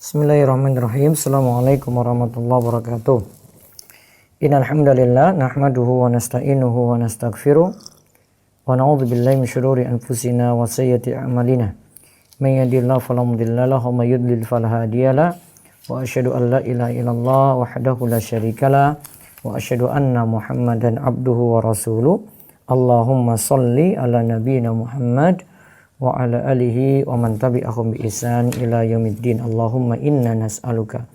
Bismillahirrahmanirrahim. Assalamualaikum warahmatullahi wabarakatuh. Innal hamdalillah nahmaduhu wa nasta'inuhu wa nastaghfiruh wa na'udzu billahi min syururi anfusina wa sayyiati a'malina. May yahdihillahu fala mudilla lahu wa may yudlil fala hadiyalah. Wa asyhadu an la ilaha illallah wahdahu la syarikalah wa asyhadu anna Muhammadan abduhu wa rasuluh. Allahumma shalli ala nabiyyina Muhammad wa ala alihi wa man tabi'ahum bi ihsan ila yaumiddin. Allahumma inna nas'aluka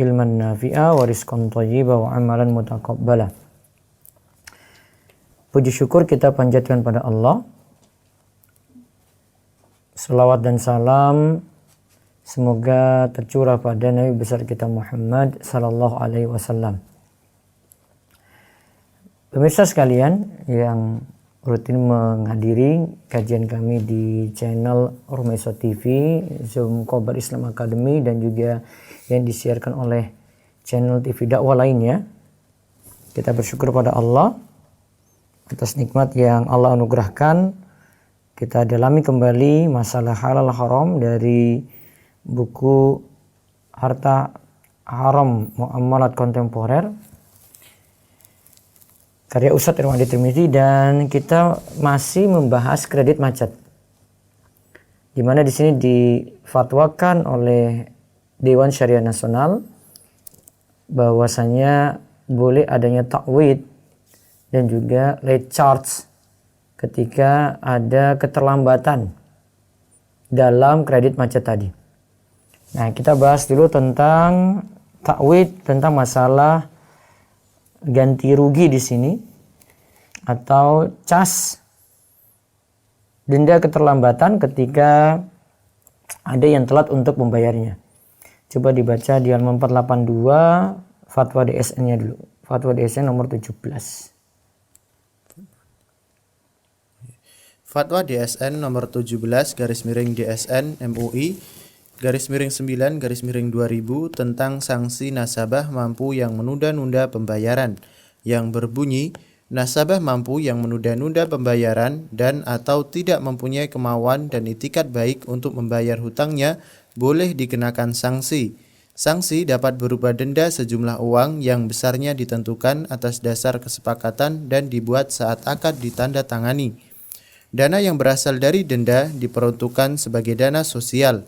ilman nafi'a wa rizqan thayyiba wa amalan mutaqabbala. Puji syukur kita panjatkan pada Allah. Selawat dan salam semoga tercurah pada Nabi besar kita Muhammad sallallahu alaihi wasallam. Pemirsa sekalian yang rutin menghadiri kajian kami di channel Ormeso TV, Zoom Khobar Islam Academy, dan juga yang disiarkan oleh channel TV dakwah lainnya. Kita bersyukur pada Allah atas nikmat yang Allah anugerahkan. Kita dalami kembali masalah halal haram dari buku Harta Haram Muamalat Kontemporer karya Ustadz Irwandi Tirmizi, dan kita masih membahas kredit macet, di mana di sini difatwakan oleh Dewan Syariah Nasional bahwasanya boleh adanya takwid dan juga late charge ketika ada keterlambatan dalam kredit macet tadi. Nah, kita bahas dulu tentang takwid, tentang masalah ganti rugi di sini atau cas, denda keterlambatan ketika ada yang telat untuk membayarnya. Coba dibaca di halaman 482 fatwa DSN-nya dulu. Fatwa DSN nomor 17. Fatwa DSN nomor 17 garis miring DSN MUI garis miring 9 garis miring 2000 tentang sanksi nasabah mampu yang menunda-nunda pembayaran, yang berbunyi nasabah mampu yang menunda-nunda pembayaran dan atau tidak mempunyai kemauan dan itikat baik untuk membayar hutangnya boleh dikenakan sanksi. Sanksi dapat berupa denda sejumlah uang yang besarnya ditentukan atas dasar kesepakatan dan dibuat saat akad ditandatangani. Dana yang berasal dari denda diperuntukkan sebagai dana sosial.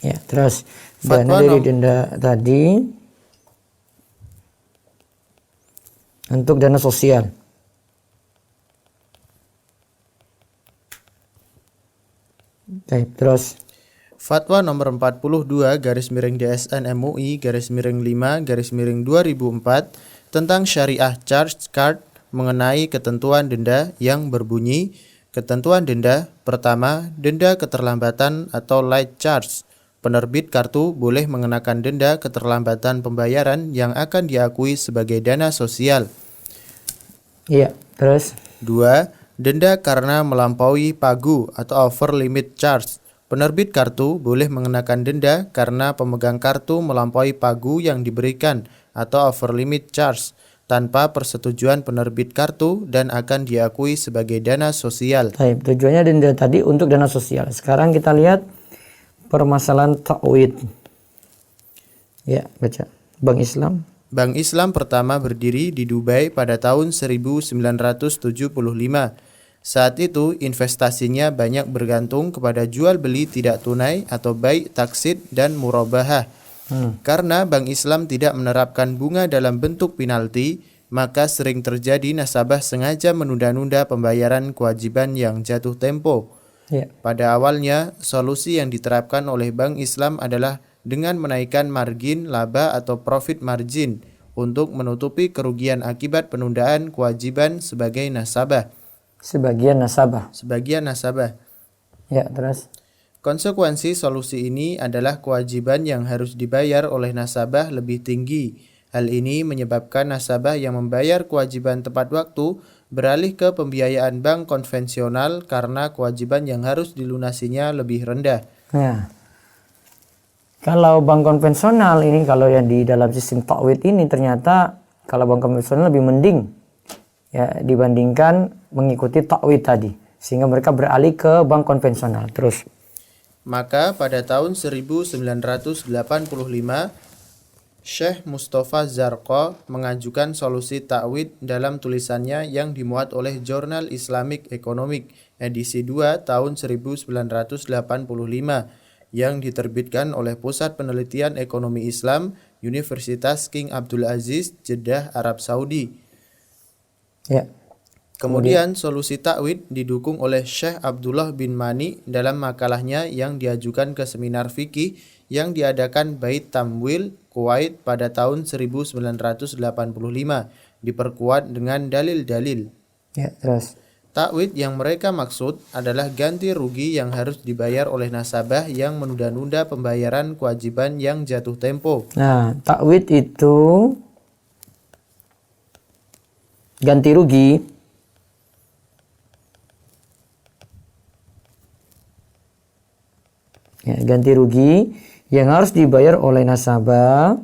Ya, terus dana dari denda tadi untuk dana sosial. Baik, terus Fatwa nomor 42 garis miring DSN MUI garis miring 5 garis miring 2004 tentang syariah charge card mengenai ketentuan denda yang berbunyi ketentuan denda. Pertama, denda keterlambatan atau late charge. Penerbit kartu boleh mengenakan denda keterlambatan pembayaran yang akan diakui sebagai dana sosial. Iya, terus 2. Denda karena melampaui pagu atau over limit charge. Penerbit kartu boleh mengenakan denda karena pemegang kartu melampaui pagu yang diberikan atau over limit charge tanpa persetujuan penerbit kartu dan akan diakui sebagai dana sosial. baik, tujuannya denda tadi untuk dana sosial. Sekarang kita lihat permasalahan takwid. Ya, baca. Bank Islam. Bank Islam pertama berdiri di Dubai pada tahun 1975. Saat itu investasinya banyak bergantung kepada jual beli tidak tunai atau bai taksid dan murabahah. Karena Bank Islam tidak menerapkan bunga dalam bentuk penalti, maka sering terjadi nasabah sengaja menunda-nunda pembayaran kewajiban yang jatuh tempo. Ya. Pada awalnya, solusi yang diterapkan oleh Bank Islam adalah dengan menaikkan margin laba atau profit margin untuk menutupi kerugian akibat penundaan kewajiban sebagai nasabah. Sebagian nasabah. Ya, terus Konsekuensi solusi ini adalah kewajiban yang harus dibayar oleh nasabah lebih tinggi. Hal ini menyebabkan nasabah yang membayar kewajiban tepat waktu beralih ke pembiayaan bank konvensional karena kewajiban yang harus dilunasinya lebih rendah. ya. Kalau bank konvensional ini, kalau yang di dalam sistem takwid ini, ternyata kalau bank konvensional lebih mending ya dibandingkan mengikuti takwid tadi, sehingga mereka beralih ke bank konvensional. Terus Maka pada tahun 1985 Syekh Mustafa Zarqa mengajukan solusi takwid dalam tulisannya yang dimuat oleh Jurnal Islamic Economic edisi 2 tahun 1985 yang diterbitkan oleh Pusat Penelitian Ekonomi Islam Universitas King Abdul Aziz, Jeddah, Arab Saudi. Ya. Kemudian solusi takwid didukung oleh Syekh Abdullah bin Mani dalam makalahnya yang diajukan ke seminar fikih yang diadakan Bait Tamwil, Kuwait pada tahun 1985, diperkuat dengan dalil-dalil. Ya, terus. Takwid yang mereka maksud adalah ganti rugi yang harus dibayar oleh nasabah yang menunda-nunda pembayaran kewajiban yang jatuh tempo. Nah, takwid itu ganti rugi ya, ganti rugi yang harus dibayar oleh nasabah.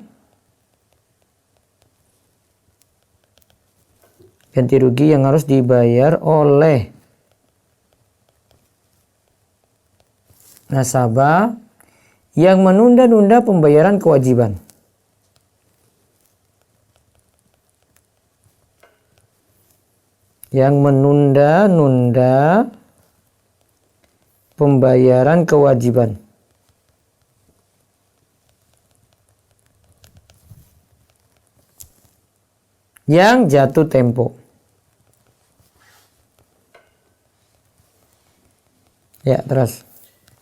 Ganti rugi yang harus dibayar oleh nasabah yang menunda-nunda pembayaran kewajiban. Yang menunda-nunda pembayaran kewajiban. Yang jatuh tempo. Ya, terus.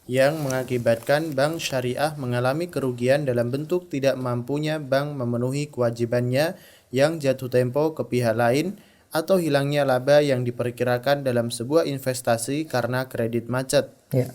Yang mengakibatkan bank syariah mengalami kerugian dalam bentuk tidak mampunya bank memenuhi kewajibannya yang jatuh tempo ke pihak lain atau hilangnya laba yang diperkirakan dalam sebuah investasi karena kredit macet. Ya.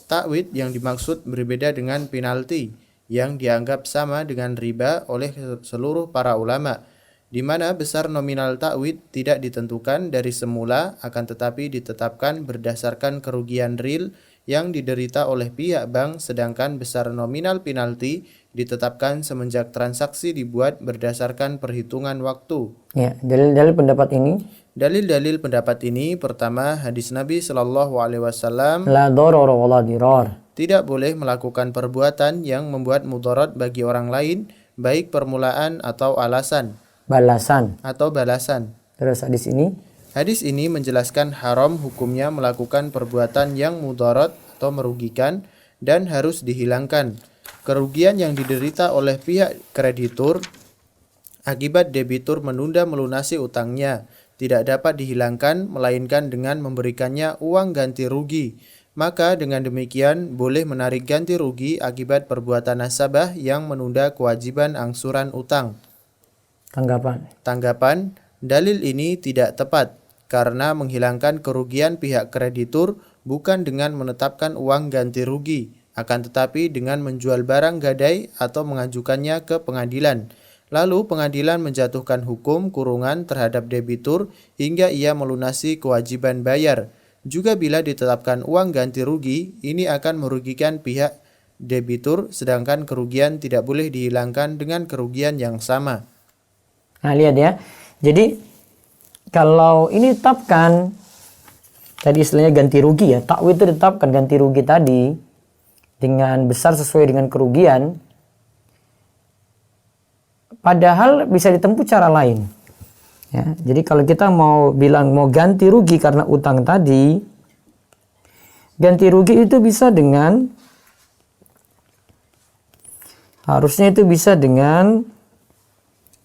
Takwid yang dimaksud berbeda dengan penalti yang dianggap sama dengan riba oleh seluruh para ulama, di mana besar nominal takwid tidak ditentukan dari semula akan tetapi ditetapkan berdasarkan kerugian real yang diderita oleh pihak bank, sedangkan besar nominal penalti ditetapkan semenjak transaksi dibuat berdasarkan perhitungan waktu. Ya, dalil-dalil pendapat ini. Dalil-dalil pendapat ini, pertama, hadis Nabi Shallallahu Alaihi Wasallam, La darar wa la dirar. tidak boleh melakukan perbuatan yang membuat mudarat bagi orang lain, baik permulaan atau alasan. Balasan. Terus hadis ini menjelaskan haram hukumnya melakukan perbuatan yang mudarat atau merugikan dan harus dihilangkan. Kerugian yang diderita oleh pihak kreditur akibat debitur menunda melunasi utangnya tidak dapat dihilangkan melainkan dengan memberikannya uang ganti rugi. Maka dengan demikian boleh menarik ganti rugi akibat perbuatan nasabah yang menunda kewajiban angsuran utang. Tanggapan, dalil ini tidak tepat karena menghilangkan kerugian pihak kreditur bukan dengan menetapkan uang ganti rugi, akan tetapi dengan menjual barang gadai atau mengajukannya ke pengadilan. Lalu pengadilan menjatuhkan hukum kurungan terhadap debitur hingga ia melunasi kewajiban bayar. Juga bila ditetapkan uang ganti rugi, ini akan merugikan pihak debitur sedangkan kerugian tidak boleh dihilangkan dengan kerugian yang sama. Nah, lihat ya. Jadi kalau ini ditetapkan tadi istilahnya ganti rugi ya. Takwid itu ditetapkan ganti rugi tadi dengan besar sesuai dengan kerugian. Padahal bisa ditempuh cara lain. Ya, jadi kalau kita mau bilang mau ganti rugi karena utang tadi, ganti rugi itu bisa dengan harusnya itu bisa dengan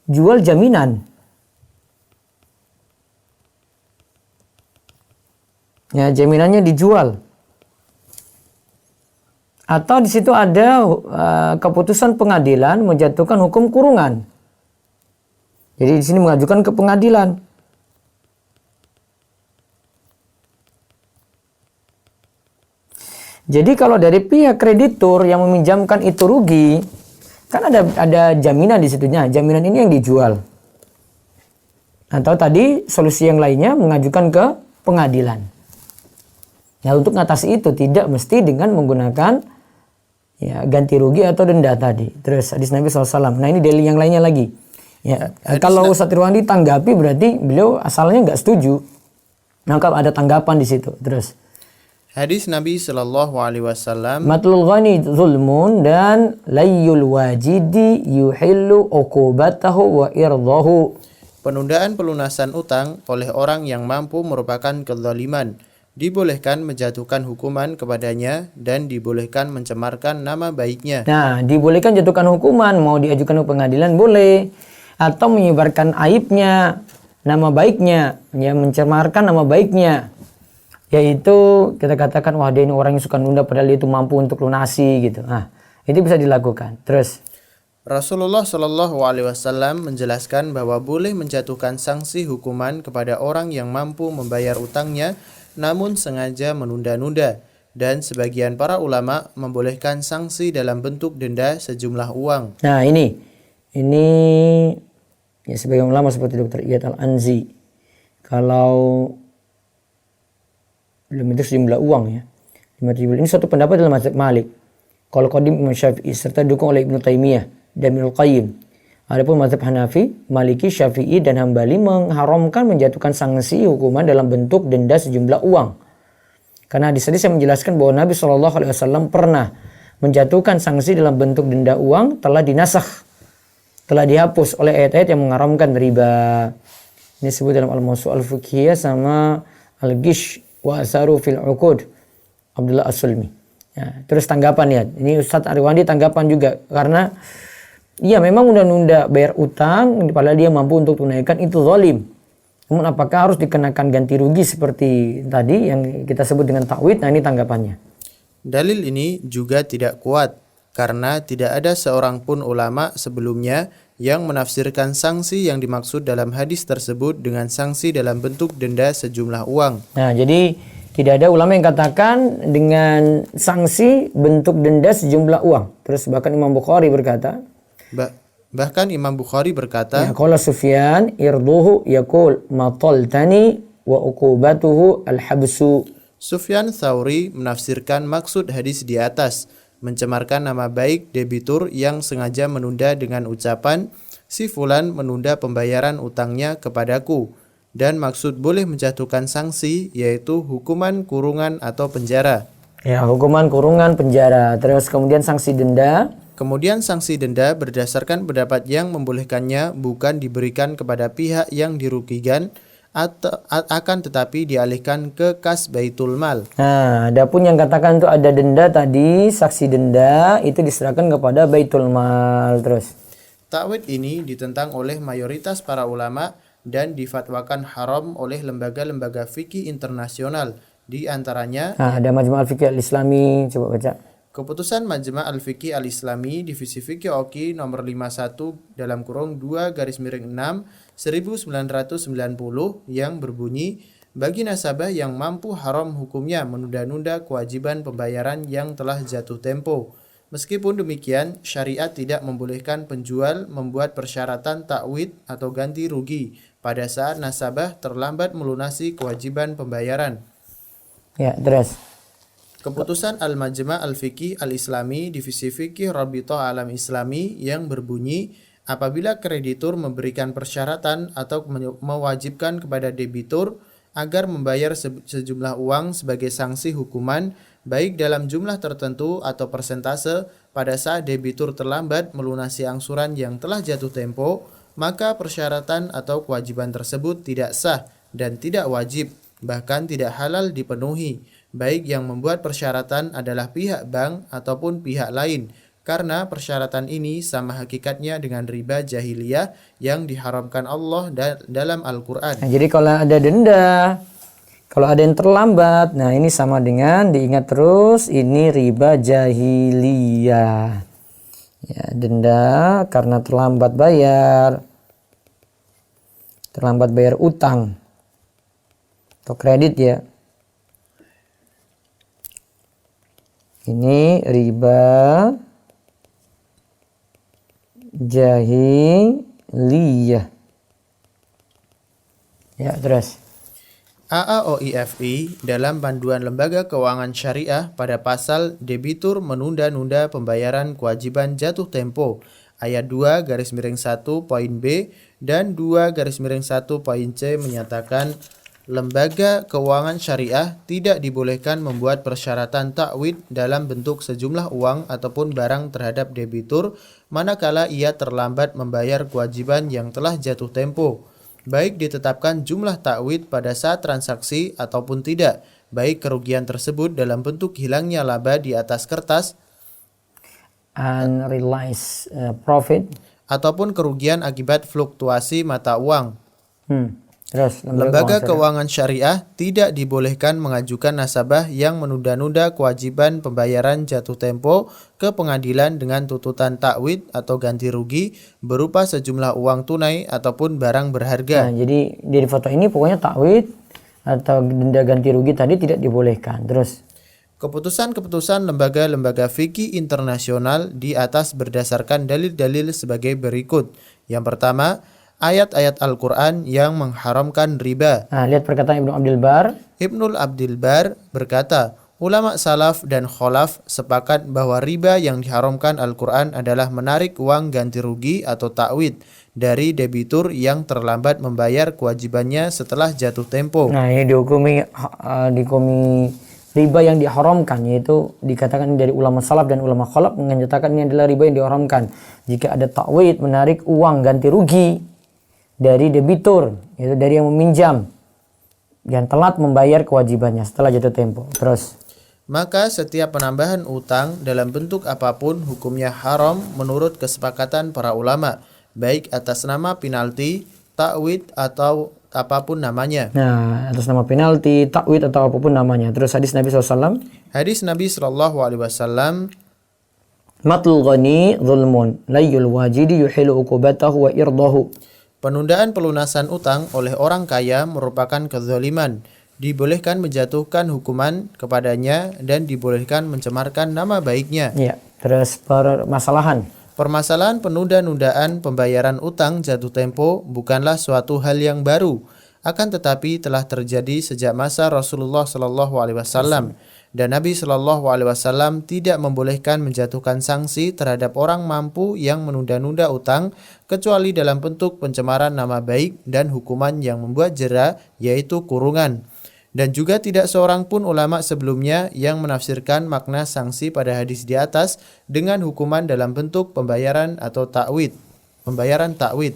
jual jaminan. Ya, jaminannya dijual. Atau di situ ada keputusan pengadilan menjatuhkan hukum kurungan. Jadi di sini mengajukan ke pengadilan. Jadi kalau dari pihak kreditur yang meminjamkan itu rugi, kan ada jaminan di situnya. Jaminan ini yang dijual. Atau tadi solusi yang lainnya mengajukan ke pengadilan. Ya, untuk mengatasi itu tidak mesti dengan menggunakan ya ganti rugi atau denda tadi. Terus hadis Nabi SAW. Nah, ini dalil yang lainnya lagi. Ya, kalau Ustadz Irwandi tanggapi berarti beliau asalnya nggak setuju. Maka ada tanggapan di situ. Terus Hadis Nabi Shallallahu Alaihi Wasallam, Matlul ghani zulmun dan layyul wajidi yuhillu uqubatahu wa irdahu. penundaan pelunasan utang oleh orang yang mampu merupakan kezaliman. Dibolehkan menjatuhkan hukuman kepadanya dan dibolehkan mencemarkan nama baiknya. Nah, dibolehkan jatuhkan hukuman, mau diajukan ke pengadilan boleh, atau menyebarkan aibnya, nama baiknya, ya mencemarkan nama baiknya. Yaitu kita katakan, wah dia ini orang yang suka nunda padahal dia itu mampu untuk lunasi gitu. Nah, itu bisa dilakukan. Terus Rasulullah Shallallahu Alaihi Wasallam menjelaskan bahwa boleh menjatuhkan sanksi hukuman kepada orang yang mampu membayar utangnya namun sengaja menunda-nunda, dan sebagian para ulama membolehkan sanksi dalam bentuk denda sejumlah uang. nah ini ya sebagian ulama seperti Dr. Iyad Al-Anzi, kalau dalam bentuk sejumlah uang ya, 5.000. Ini suatu pendapat dalam mazhab Malik, kalau qadim Imam Syafi'i serta didukung oleh Ibnu Taimiyah dan Ibnu Qayyim. Adapun mazhab Hanafi, Maliki, Syafi'i dan Hambali mengharamkan menjatuhkan sanksi hukuman dalam bentuk denda sejumlah uang. Karena di sini saya menjelaskan bahwa Nabi SAW pernah menjatuhkan sanksi dalam bentuk denda uang telah dinasakh, telah dihapus oleh ayat-ayat yang mengharamkan riba. Ini disebut dalam Al-Mawsu' Al-Fiqhiyah sama Al-Gish wa Asaru fil Uqud Abdullah As-Sulmi. Ya, terus tanggapan ya, ini Ustadz Ariwandi tanggapan juga, karena iya memang nunda-nunda bayar utang padahal dia mampu untuk tunaikan itu zalim. Namun apakah harus dikenakan ganti rugi seperti tadi yang kita sebut dengan ta'wid? Nah ini tanggapannya. Dalil ini juga tidak kuat karena tidak ada seorang pun ulama sebelumnya yang menafsirkan sanksi yang dimaksud dalam hadis tersebut dengan sanksi dalam bentuk denda sejumlah uang. Nah jadi tidak ada ulama yang katakan dengan sanksi bentuk denda sejumlah uang. Terus bahkan Imam Bukhari berkata, bahkan Imam Bukhari berkata, ya, qala Sufyan irduhu yaqul mataltani wa uqubatuhu al-habsu. Sufyan Tsauri menafsirkan maksud hadis di atas, mencemarkan nama baik debitur yang sengaja menunda dengan ucapan, si fulan menunda pembayaran utangnya kepadaku, dan maksud boleh menjatuhkan sanksi yaitu hukuman kurungan atau penjara. Ya, hukuman kurungan penjara. Terus kemudian sanksi denda. Kemudian sanksi denda berdasarkan pendapat yang membolehkannya bukan diberikan kepada pihak yang dirugikan atau akan tetapi dialihkan ke kas Baitul Mal. Nah, adapun yang katakan itu ada denda tadi, saksi denda itu diserahkan kepada Baitul Mal. Terus Ta'wid ini ditentang oleh mayoritas para ulama dan difatwakan haram oleh lembaga-lembaga fikih internasional, di antaranya ada Majma' Al-Fiqh Al-Islami, coba baca. Keputusan Majma' Al-Fiqh Al-Islami Divisi Fikih Oki nomor 51 dalam kurung 2 garis miring 6 1990 yang berbunyi, bagi nasabah yang mampu haram hukumnya menunda-nunda kewajiban pembayaran yang telah jatuh tempo. Meskipun demikian, syariat tidak membolehkan penjual membuat persyaratan ta'wid atau ganti rugi pada saat nasabah terlambat melunasi kewajiban pembayaran. Ya, terus Keputusan Al-Majma' Al-Fiqh Al-Islami Divisi Fikih Rabithah Alam Islami yang berbunyi, apabila kreditur memberikan persyaratan atau mewajibkan kepada debitur agar membayar sejumlah uang sebagai sanksi hukuman, baik dalam jumlah tertentu atau persentase, pada saat debitur terlambat melunasi angsuran yang telah jatuh tempo, maka persyaratan atau kewajiban tersebut tidak sah dan tidak wajib, bahkan tidak halal dipenuhi, baik yang membuat persyaratan adalah pihak bank ataupun pihak lain, karena persyaratan ini sama hakikatnya dengan riba jahiliyah yang diharamkan Allah dalam Al-Quran. Nah, jadi kalau ada denda, kalau ada yang terlambat, nah ini sama dengan, diingat terus, ini riba jahiliyah. Ya, denda karena terlambat bayar utang atau kredit ya. Ini riba jahiliyah. Ya, terus. AAOIFI dalam panduan lembaga keuangan syariah pada pasal debitur menunda-nunda pembayaran kewajiban jatuh tempo ayat 2 garis miring 1 poin B dan 2 garis miring 1 poin C menyatakan lembaga keuangan syariah tidak dibolehkan membuat persyaratan takwid dalam bentuk sejumlah uang ataupun barang terhadap debitur manakala ia terlambat membayar kewajiban yang telah jatuh tempo, baik ditetapkan jumlah takwid pada saat transaksi ataupun tidak, baik kerugian tersebut dalam bentuk hilangnya laba di atas kertas Unrealized profit. ataupun kerugian akibat fluktuasi mata uang. Terus Lembaga keuangan syariah tidak dibolehkan mengajukan nasabah yang menunda-nunda kewajiban pembayaran jatuh tempo ke pengadilan dengan tuntutan takwid atau ganti rugi berupa sejumlah uang tunai ataupun barang berharga. Nah, jadi dari foto ini pokoknya takwid atau denda ganti rugi tadi tidak dibolehkan. Terus Keputusan-keputusan lembaga-lembaga fikih internasional di atas berdasarkan dalil-dalil sebagai berikut. Yang pertama, ayat-ayat Al-Quran yang mengharamkan riba. nah, lihat perkataan Ibnu Abdul Bar. Ibnul Abdil Bar berkata, ulama salaf dan kholaf sepakat bahwa riba yang diharamkan Al-Quran adalah menarik uang ganti rugi atau takwid dari debitur yang terlambat membayar kewajibannya setelah jatuh tempo. Nah, ini dihukumi riba yang diharamkan, yaitu dikatakan dari ulama salaf dan ulama kholaf menyatakan ini adalah riba yang diharamkan jika ada takwid menarik uang ganti rugi dari debitur, yaitu dari yang meminjam yang telat membayar kewajibannya setelah jatuh tempo. Terus Maka setiap penambahan utang dalam bentuk apapun hukumnya haram menurut kesepakatan para ulama, baik atas nama penalti, takwid atau apapun namanya. nah, atas nama penalti, takwid atau apapun namanya. Terus hadis Nabi SAW, Hadis Nabi SAW, matlul ghani zulmun layyul wajidi yuhilu uqubatahu wa irdahu. penundaan pelunasan utang oleh orang kaya merupakan kezaliman. Dibolehkan menjatuhkan hukuman kepadanya dan dibolehkan mencemarkan nama baiknya. Ya, terus permasalahan. Permasalahan penunda-nundaan pembayaran utang jatuh tempo bukanlah suatu hal yang baru, akan tetapi telah terjadi sejak masa Rasulullah SAW, dan Nabi SAW tidak membolehkan menjatuhkan sanksi terhadap orang mampu yang menunda-nunda utang kecuali dalam bentuk pencemaran nama baik dan hukuman yang membuat jera, yaitu kurungan. Dan juga tidak seorang pun ulama sebelumnya yang menafsirkan makna sanksi pada hadis di atas dengan hukuman dalam bentuk pembayaran atau takwid. Pembayaran takwid.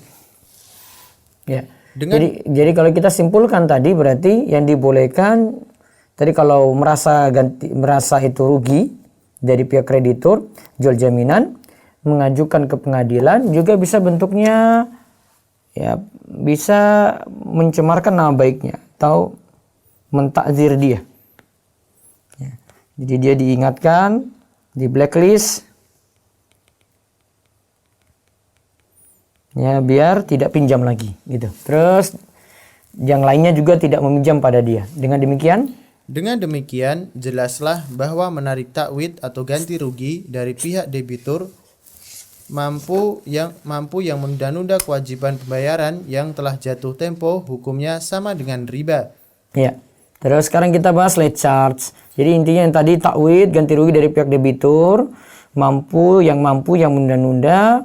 Ya. Jadi kalau kita simpulkan tadi berarti yang dibolehkan tadi kalau merasa itu rugi dari pihak kreditur, jual jaminan, mengajukan ke pengadilan juga bisa bentuknya ya bisa mencemarkan nama baiknya atau mentakzir dia. Ya. Jadi dia diingatkan, di blacklist, ya biar tidak pinjam lagi, gitu. Terus yang lainnya juga tidak meminjam pada dia. Dengan demikian, jelaslah bahwa menarik takwid atau ganti rugi dari pihak debitur mampu yang menunda-nunda kewajiban pembayaran yang telah jatuh tempo hukumnya sama dengan riba. Ya. Terus sekarang kita bahas late charge. Jadi intinya yang tadi takwid ganti rugi dari pihak debitur, mampu yang menunda-nunda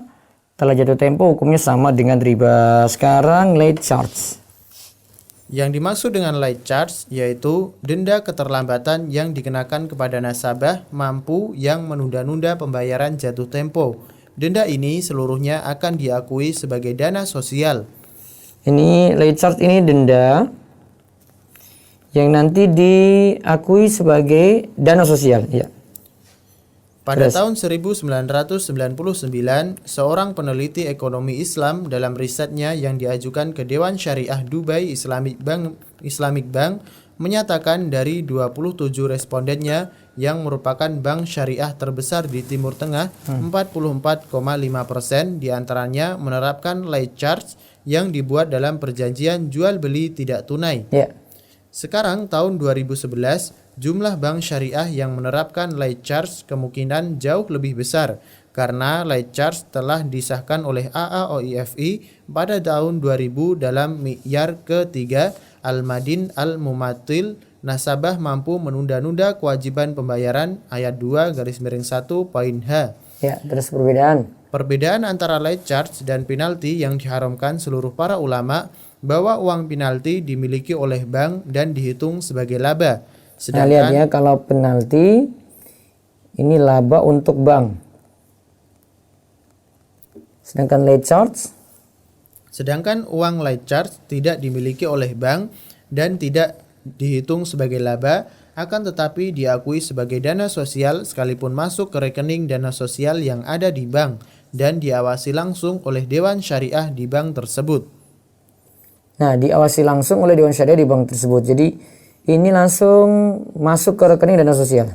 telah jatuh tempo hukumnya sama dengan riba. Sekarang late charge. Yang dimaksud dengan late charge yaitu denda keterlambatan yang dikenakan kepada nasabah mampu yang menunda-nunda pembayaran jatuh tempo. Denda ini seluruhnya akan diakui sebagai dana sosial. Ini late charge ini denda yang nanti diakui sebagai dana sosial, ya. Pada tahun 1999, seorang peneliti ekonomi Islam dalam risetnya yang diajukan ke Dewan Syariah Dubai Islamic Bank menyatakan dari 27 respondennya yang merupakan bank syariah terbesar di Timur Tengah, 44,5% diantaranya menerapkan late charge yang dibuat dalam perjanjian jual beli tidak tunai. Ya. Sekarang tahun 2011, jumlah bank syariah yang menerapkan late charge kemungkinan jauh lebih besar karena late charge telah disahkan oleh AAOIFI pada tahun 2000 dalam mi'yar ketiga Al-Madin Al-Mumatil, nasabah mampu menunda-nunda kewajiban pembayaran ayat 2 _1 poin H. Ya, terus perbedaan Perbedaan antara late charge dan penalti yang diharamkan seluruh para ulama bahwa uang penalti dimiliki oleh bank dan dihitung sebagai laba. Nah, lihat ya, kalau penalti ini laba untuk bank. Sedangkan uang late charge tidak dimiliki oleh bank dan tidak dihitung sebagai laba, akan tetapi diakui sebagai dana sosial sekalipun masuk ke rekening dana sosial yang ada di bank dan diawasi langsung oleh Dewan Syariah di bank tersebut. Nah, diawasi langsung oleh Dewan Syariah di bank tersebut. Jadi ini langsung masuk ke rekening dana sosial.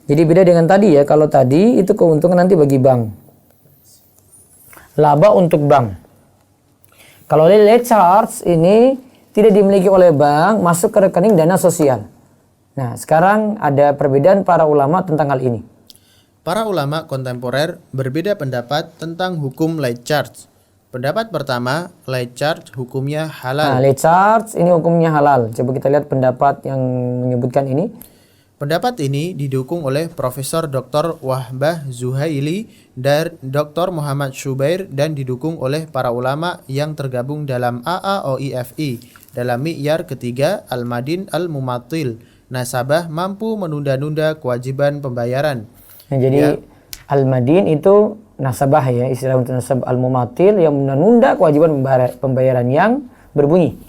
Jadi beda dengan tadi ya. Kalau tadi itu keuntungan nanti bagi bank, laba untuk bank. Kalau late charge ini tidak dimiliki oleh bank, masuk ke rekening dana sosial. Nah, sekarang ada perbedaan para ulama tentang hal ini. Para ulama kontemporer berbeda pendapat tentang hukum late charge. Pendapat pertama, late charge hukumnya halal. Nah, late charge ini hukumnya halal. Coba kita lihat pendapat yang menyebutkan ini. Pendapat ini didukung oleh Profesor Dr. Wahbah Zuhaili dan Dr. Muhammad Syubair dan didukung oleh para ulama yang tergabung dalam AAOIFI dalam mi'yar ketiga Al-Madin Al-Mumatil. Nasabah mampu menunda-nunda kewajiban pembayaran. Nah, jadi Al-Madin itu nasabah ya, istilah untuk nasabah Al-Mumatil yang menunda kewajiban pembayaran yang berbunyi.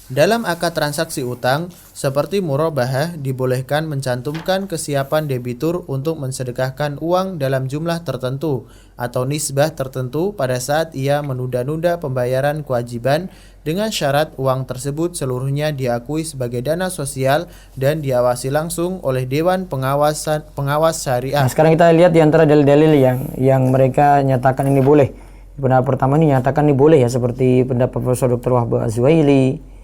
Dalam akad transaksi utang, seperti murabahah, dibolehkan mencantumkan kesiapan debitur untuk mensedekahkan uang dalam jumlah tertentu atau nisbah tertentu pada saat ia menunda-nunda pembayaran kewajiban dengan syarat uang tersebut seluruhnya diakui sebagai dana sosial dan diawasi langsung oleh Dewan Pengawas Syariah. Nah, sekarang kita lihat di antara dalil-dalil yang mereka nyatakan ini boleh. Pendapat pertama ini nyatakan ini boleh ya, seperti pendapat Profesor Dr. Wahbah Zuhaili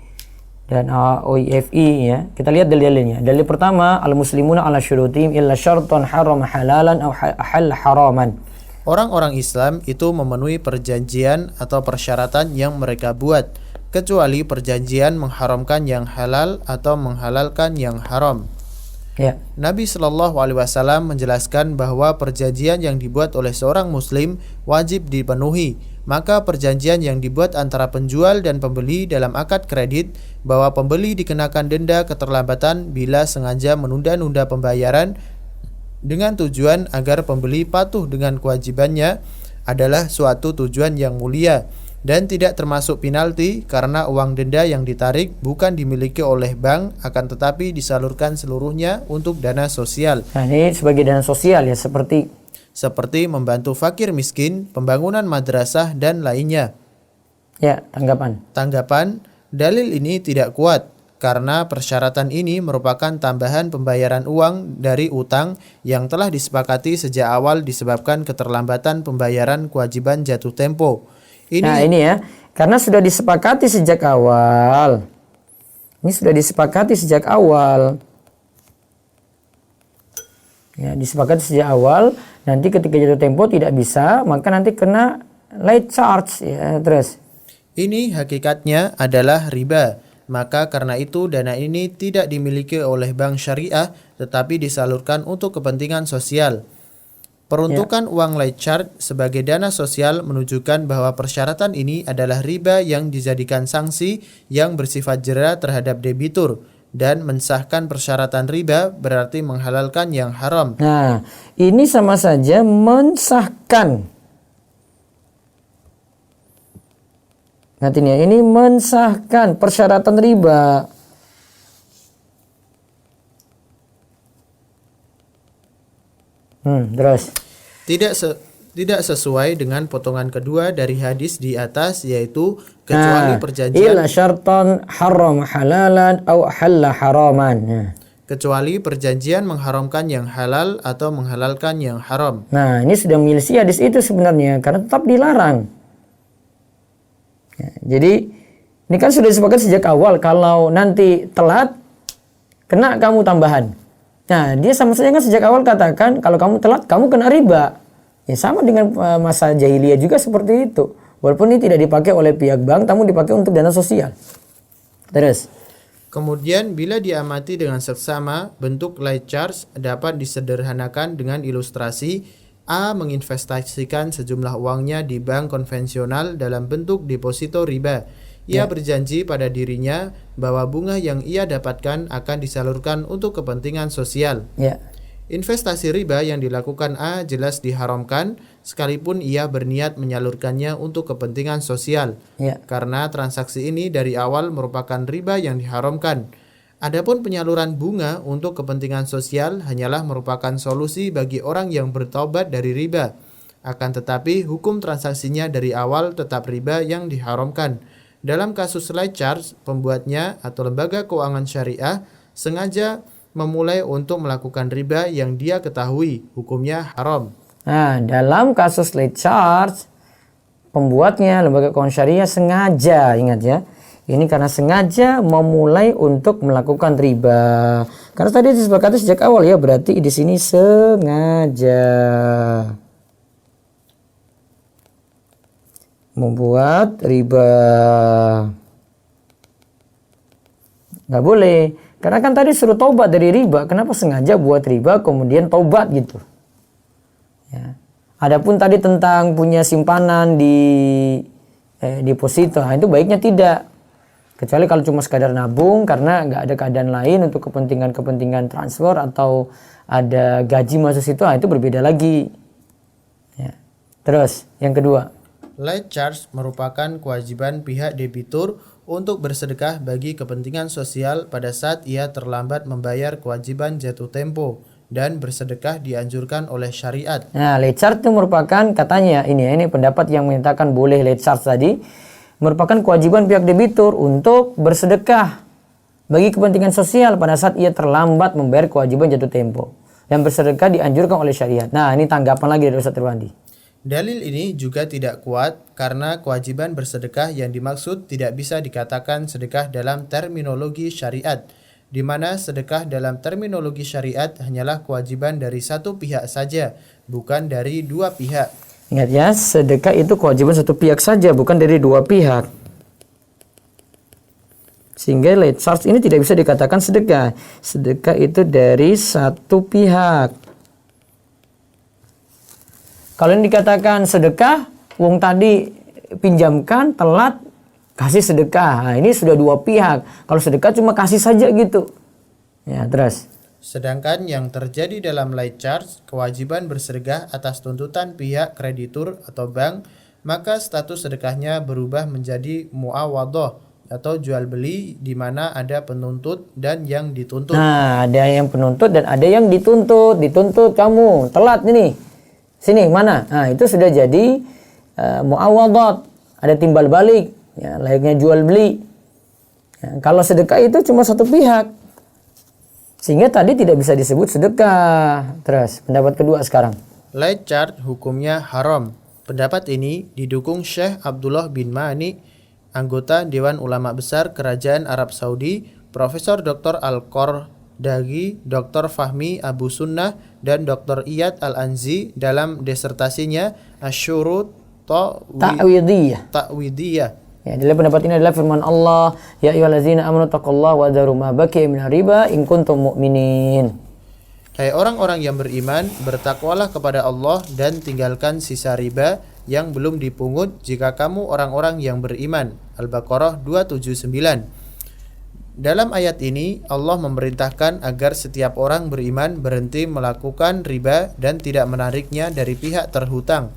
dan OIFI ya. Kita lihat dalil-dalilnya. Dalil pertama, al-muslimuna ala syurutihim illa syartan haram halalan aw ahal haraman. Orang-orang Islam itu memenuhi perjanjian atau persyaratan yang mereka buat, kecuali perjanjian mengharamkan yang halal atau menghalalkan yang haram. Ya. Nabi Shallallahu Alaihi Wasallam menjelaskan bahwa perjanjian yang dibuat oleh seorang Muslim wajib dipenuhi. Maka perjanjian yang dibuat antara penjual dan pembeli dalam akad kredit bahwa pembeli dikenakan denda keterlambatan bila sengaja menunda-nunda pembayaran dengan tujuan agar pembeli patuh dengan kewajibannya adalah suatu tujuan yang mulia dan tidak termasuk penalti karena uang denda yang ditarik bukan dimiliki oleh bank akan tetapi disalurkan seluruhnya untuk dana sosial. Nah, ini sebagai dana sosial ya, seperti membantu fakir miskin, pembangunan madrasah dan lainnya. Ya, tanggapan. Dalil ini tidak kuat karena persyaratan ini merupakan tambahan pembayaran uang dari utang yang telah disepakati sejak awal disebabkan keterlambatan pembayaran kewajiban jatuh tempo. Ini ya, karena sudah disepakati sejak awal. Ini sudah disepakati sejak awal. Ya, disepakati sejak awal. Nanti ketika jatuh tempo tidak bisa, maka nanti kena late charge ya. Terus ini hakikatnya adalah riba. Maka karena itu dana ini tidak dimiliki oleh bank syariah tetapi disalurkan untuk kepentingan sosial. Peruntukan uang late charge sebagai dana sosial menunjukkan bahwa persyaratan ini adalah riba yang dijadikan sanksi yang bersifat jera terhadap debitur. Dan mensahkan persyaratan riba berarti menghalalkan yang haram. Nah, ini sama saja mensahkan. Artinya ini mensahkan persyaratan riba. Terus. Tidak sesuai dengan potongan kedua dari hadis di atas, yaitu kecuali perjanjian illa syartan haram halalan aw halla haraman. Kecuali perjanjian mengharamkan yang halal atau menghalalkan yang haram. Nah, ini sudah menyelisih hadis itu sebenarnya karena tetap dilarang. Ya, jadi ini kan sudah disepakati sejak awal kalau nanti telat kena kamu tambahan. Nah, dia sama saja kan sejak awal katakan kalau kamu telat kamu kena riba. Ya sama dengan masa jahiliyah juga seperti itu. Walaupun ini tidak dipakai oleh pihak bank, namun dipakai untuk dana sosial. Terus. Kemudian bila diamati dengan seksama, bentuk light charge dapat disederhanakan dengan ilustrasi A menginvestasikan sejumlah uangnya di bank konvensional dalam bentuk deposito riba. Ia berjanji pada dirinya bahwa bunga yang ia dapatkan akan disalurkan untuk kepentingan sosial. Ya. Investasi riba yang dilakukan A jelas diharamkan sekalipun ia berniat menyalurkannya untuk kepentingan sosial. Ya. Karena transaksi ini dari awal merupakan riba yang diharamkan. Adapun penyaluran bunga untuk kepentingan sosial hanyalah merupakan solusi bagi orang yang bertaubat dari riba. Akan tetapi hukum transaksinya dari awal tetap riba yang diharamkan. Dalam kasus light charge, pembuatnya atau lembaga keuangan syariah sengaja memulai untuk melakukan riba yang dia ketahui hukumnya haram. Nah, dalam kasus late charge, pembuatnya lembaga keuangan syariah sengaja, ingat ya, ini karena sengaja memulai untuk melakukan riba. Karena tadi disepakati sejak awal ya, berarti di sini sengaja membuat riba. Nggak boleh. Karena kan tadi suruh taubat dari riba, kenapa sengaja buat riba kemudian taubat gitu? Ya. Adapun tadi tentang punya simpanan di deposito, nah itu baiknya tidak. Kecuali kalau cuma sekadar nabung karena nggak ada keadaan lain untuk kepentingan transfer atau ada gaji masuk situ, nah itu berbeda lagi. Ya. Terus yang kedua. Late charge merupakan kewajiban pihak debitur untuk bersedekah bagi kepentingan sosial pada saat ia terlambat membayar kewajiban jatuh tempo, dan bersedekah dianjurkan oleh syariat. Nah, late charge itu merupakan katanya ini pendapat yang menyatakan boleh late charge tadi merupakan kewajiban pihak debitur untuk bersedekah bagi kepentingan sosial pada saat ia terlambat membayar kewajiban jatuh tempo, dan bersedekah dianjurkan oleh syariat. Nah, ini tanggapan lagi dari Ustaz Irwandi. Dalil ini juga tidak kuat karena kewajiban bersedekah yang dimaksud tidak bisa dikatakan sedekah dalam terminologi syariat, di mana sedekah dalam terminologi syariat hanyalah kewajiban dari satu pihak saja, bukan dari dua pihak. Ingat ya, sedekah itu kewajiban satu pihak saja, bukan dari dua pihak. Sehingga late charge ini tidak bisa dikatakan sedekah. Sedekah itu dari satu pihak. Kalau yang dikatakan sedekah, wong tadi pinjamkan, telat, kasih sedekah. Nah, ini sudah dua pihak. Kalau sedekah cuma kasih saja gitu. Ya, terus. Sedangkan yang terjadi dalam late charge, kewajiban bersedekah atas tuntutan pihak kreditur atau bank, maka status sedekahnya berubah menjadi muawadhah atau jual beli, di mana ada penuntut dan yang dituntut. Nah, ada yang penuntut dan ada yang dituntut. Dituntut kamu, telat ini. Sini, mana? Nah, itu sudah jadi muawadhat. Ada timbal balik. Ya, layaknya jual beli. Ya, kalau sedekah itu cuma satu pihak. Sehingga tadi tidak bisa disebut sedekah. Terus, pendapat kedua sekarang. Late charge hukumnya haram. Pendapat ini didukung Syekh Abdullah bin Ma'ani, anggota Dewan Ulama Besar Kerajaan Arab Saudi, Profesor Dr. Al-Qardagi, Dr. Fahmi Abu Sunnah, dan Dr. Iyad Al-Anzi dalam disertasinya Asyurut Ta'widiyah. Ya, dalam pendapat ini adalah firman Allah, ya ayyuhallazina amanu taqullaha wa dharu ma baqiya minar riba in kuntum mu'minin. Hai orang-orang yang beriman, bertakwalah kepada Allah dan tinggalkan sisa riba yang belum dipungut jika kamu orang-orang yang beriman. Al-Baqarah 279. Dalam ayat ini, Allah memerintahkan agar setiap orang beriman berhenti melakukan riba dan tidak menariknya dari pihak terhutang.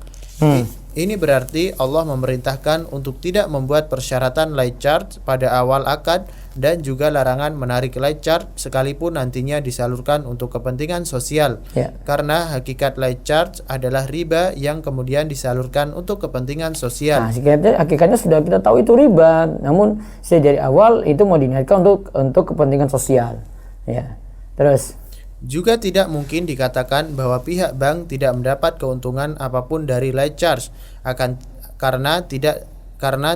Ini berarti Allah memerintahkan untuk tidak membuat persyaratan late charge pada awal akad dan juga larangan menarik late charge sekalipun nantinya disalurkan untuk kepentingan sosial. Ya. Karena hakikat late charge adalah riba yang kemudian disalurkan untuk kepentingan sosial. Nah, hakikatnya sudah kita tahu itu riba, namun sejak dari awal itu mau diniatkan untuk kepentingan sosial. Ya. Terus juga tidak mungkin dikatakan bahwa pihak bank tidak mendapat keuntungan apapun dari late charge, karena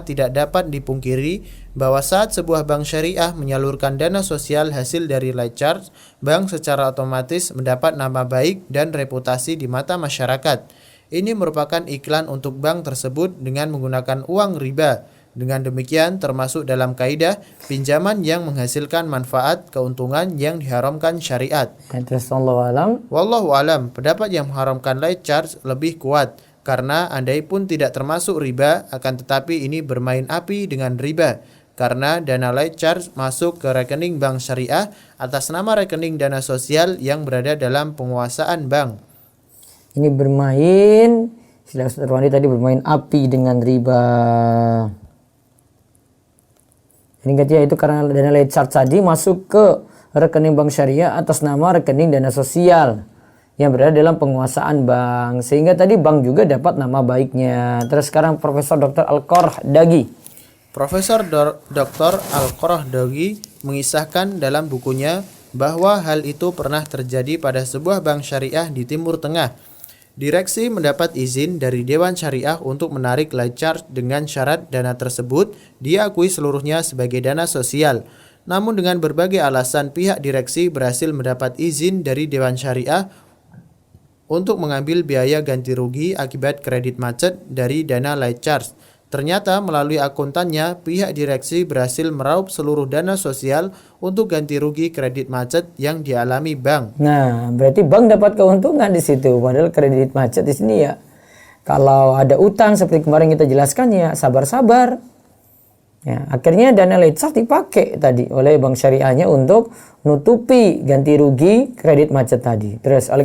tidak dapat dipungkiri bahwa saat sebuah bank syariah menyalurkan dana sosial hasil dari late charge, bank secara otomatis mendapat nama baik dan reputasi di mata masyarakat. Ini merupakan iklan untuk bank tersebut dengan menggunakan uang riba. Dengan demikian termasuk dalam kaidah pinjaman yang menghasilkan manfaat keuntungan yang diharamkan syariat. Terus wallahu alam. Wallahu alam, pendapat yang mengharamkan late charge lebih kuat karena andai pun tidak termasuk riba akan tetapi ini bermain api dengan riba karena dana late charge masuk ke rekening bank syariah atas nama rekening dana sosial yang berada dalam penguasaan bank. Ini bermain, istilah Ustaz Irwandi tadi bermain api dengan riba. Ini katanya itu karena dana late charge tadi masuk ke rekening bank syariah atas nama rekening dana sosial yang berada dalam penguasaan bank. Sehingga tadi bank juga dapat nama baiknya. Terus sekarang Profesor Dr. Al-Qaradawi. Profesor Dr. Al-Qaradawi mengisahkan dalam bukunya bahwa hal itu pernah terjadi pada sebuah bank syariah di Timur Tengah. Direksi mendapat izin dari Dewan Syariah untuk menarik late charge dengan syarat dana tersebut diakui seluruhnya sebagai dana sosial. Namun dengan berbagai alasan pihak direksi berhasil mendapat izin dari Dewan Syariah untuk mengambil biaya ganti rugi akibat kredit macet dari dana late charge. Ternyata melalui akuntannya, pihak direksi berhasil meraup seluruh dana sosial untuk ganti rugi kredit macet yang dialami bank. Nah, berarti bank dapat keuntungan di situ. Padahal kredit macet di sini ya, kalau ada utang seperti kemarin kita jelaskan ya sabar-sabar. Ya, akhirnya dana late charge dipakai tadi oleh bank syariahnya untuk nutupi ganti rugi kredit macet tadi. Terus oleh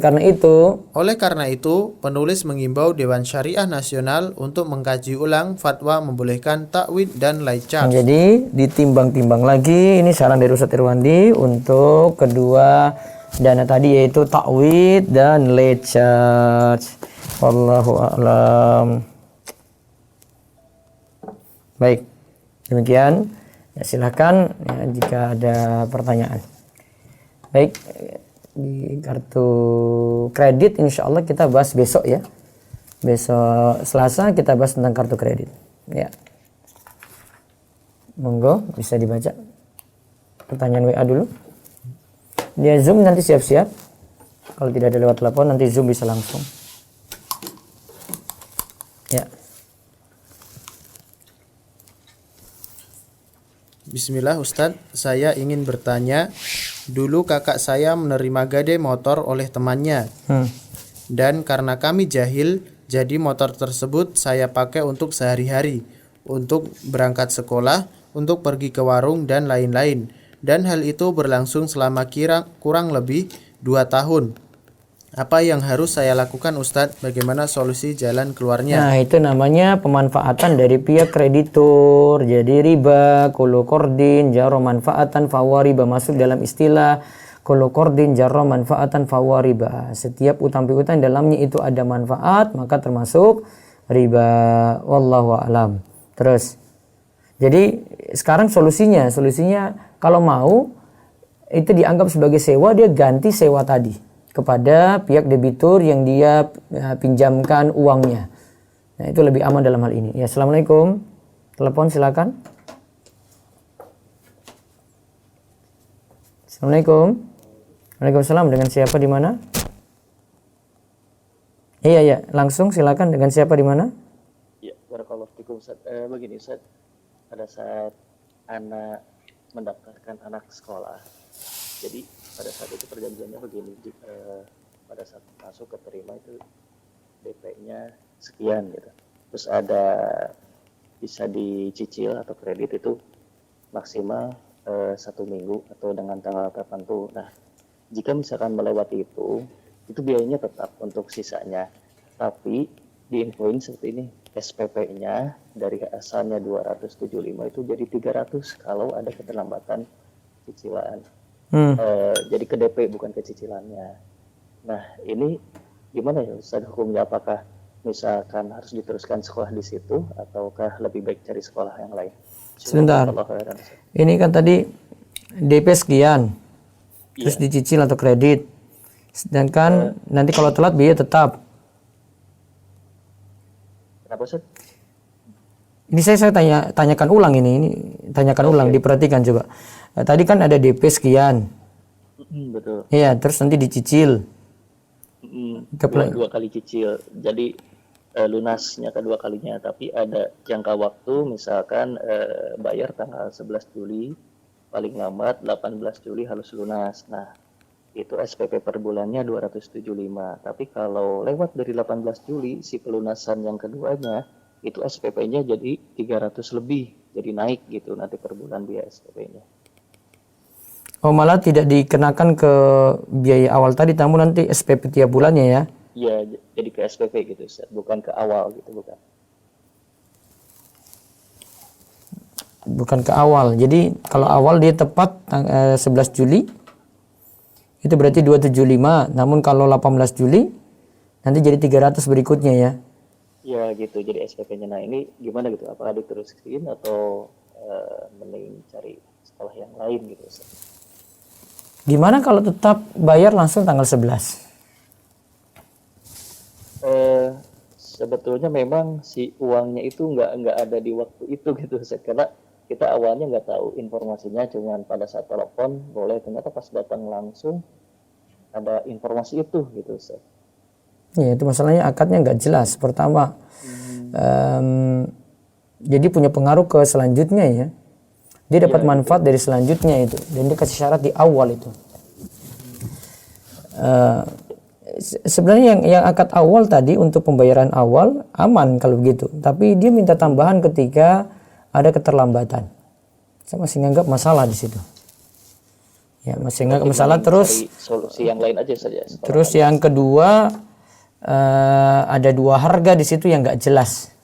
karena itu, penulis mengimbau Dewan Syariah Nasional untuk mengkaji ulang fatwa membolehkan takwid dan late charge. Jadi ditimbang-timbang lagi, ini saran dari Ustaz Irwandi untuk kedua dana tadi yaitu takwid dan late charge. Wallahu a'lam. Baik. Demikian, ya silakan ya, jika ada pertanyaan. Baik, di kartu kredit insya Allah kita bahas besok ya. Besok Selasa kita bahas tentang kartu kredit. Ya, monggo bisa dibaca pertanyaan WA dulu. Dia Zoom nanti siap-siap. Kalau tidak ada lewat telepon nanti Zoom bisa langsung. Ya. Bismillah Ustadz, saya ingin bertanya. Dulu kakak saya menerima gade motor oleh temannya. Dan karena kami jahil, jadi motor tersebut saya pakai untuk sehari-hari, untuk berangkat sekolah, untuk pergi ke warung dan lain-lain. Dan hal itu berlangsung selama kurang lebih 2 tahun. Apa yang harus saya lakukan Ustadz? Bagaimana solusi jalan keluarnya? Nah, itu namanya pemanfaatan dari pihak kreditur. Jadi riba, kullu qardin jarra manfaatan fahuwa riba, masuk dalam istilah kullu qardin jarra manfaatan fahuwa riba. Setiap utang piutang dalamnya itu ada manfaat, maka termasuk riba. Wallahu a'lam. Terus jadi sekarang solusinya kalau mau itu dianggap sebagai sewa, dia ganti sewa tadi kepada pihak debitur yang dia pinjamkan uangnya. Nah, itu lebih aman dalam hal ini. Ya, Assalamualaikum. Telepon silakan. Assalamualaikum. Waalaikumsalam. Dengan siapa di mana? Iya, langsung silakan. Dengan siapa di mana? Ya, barakallahu fikum Ustaz. Begini Ustaz, pada saat anak mendaftarkan anak sekolah, jadi pada saat itu perjanjiannya begini, pada saat masuk keterima itu DP-nya sekian gitu, terus ada bisa dicicil atau kredit itu maksimal 1 minggu atau dengan tanggal tertentu. Nah, jika misalkan melewati itu biayanya tetap untuk sisanya, tapi diinfoin seperti ini, SPP-nya dari asalnya 275 itu jadi 300 kalau ada keterlambatan cicilan. Jadi ke DP bukan ke cicilannya. Nah, ini gimana ya Ustaz hukumnya? Apakah misalkan harus diteruskan sekolah di situ ataukah lebih baik cari sekolah yang lain? Sebentar. Ini kan tadi DP sekian, terus dicicil atau kredit. Sedangkan nanti kalau telat biaya tetap. Kenapa Ustaz? Ini saya tanyakan ulang ini tanyakan ulang, diperhatikan coba. Tadi kan ada DP sekian. Betul. Iya, terus nanti dicicil. Dua kali cicil. Jadi lunasnya kedua kalinya, tapi ada jangka waktu, misalkan bayar tanggal 11 Juli, paling lambat 18 Juli harus lunas. Nah, itu SPP per bulannya 275. Tapi kalau lewat dari 18 Juli, si pelunasan yang keduanya, itu SPP-nya jadi 300 lebih, jadi naik gitu nanti per bulan biaya SPP-nya. Oh, malah tidak dikenakan ke biaya awal tadi, namun nanti SPP tiap bulannya ya? Iya, jadi ke SPP gitu, Ustaz. Bukan ke awal gitu, bukan. Bukan ke awal. Jadi kalau awal dia tepat 11 Juli, itu berarti 275. Namun kalau 18 Juli, nanti jadi 300 berikutnya ya? Ya gitu, jadi SPP-nya. Nah ini gimana gitu? Apakah diterusin atau mending cari sekolah yang lain gitu, Ustaz? Gimana kalau tetap bayar langsung tanggal 11? Sebetulnya memang si uangnya itu nggak ada di waktu itu gitu, Ustaz. Karena kita awalnya nggak tahu informasinya, cuman pada saat telepon boleh, ternyata pas datang langsung ada informasi itu gitu, Ustaz. Ya, itu masalahnya akadnya nggak jelas. Pertama, jadi punya pengaruh ke selanjutnya ya. Dia dapat manfaat dari selanjutnya itu, dan dia kasih syarat di awal itu. Sebenarnya yang akad awal tadi untuk pembayaran awal aman kalau begitu, tapi dia minta tambahan ketika ada keterlambatan. Saya masih nganggap masalah di situ. Ya, masih nganggap masalah. Terus solusi yang lain aja saja. Terus yang kedua, ada dua harga di situ yang nggak jelas.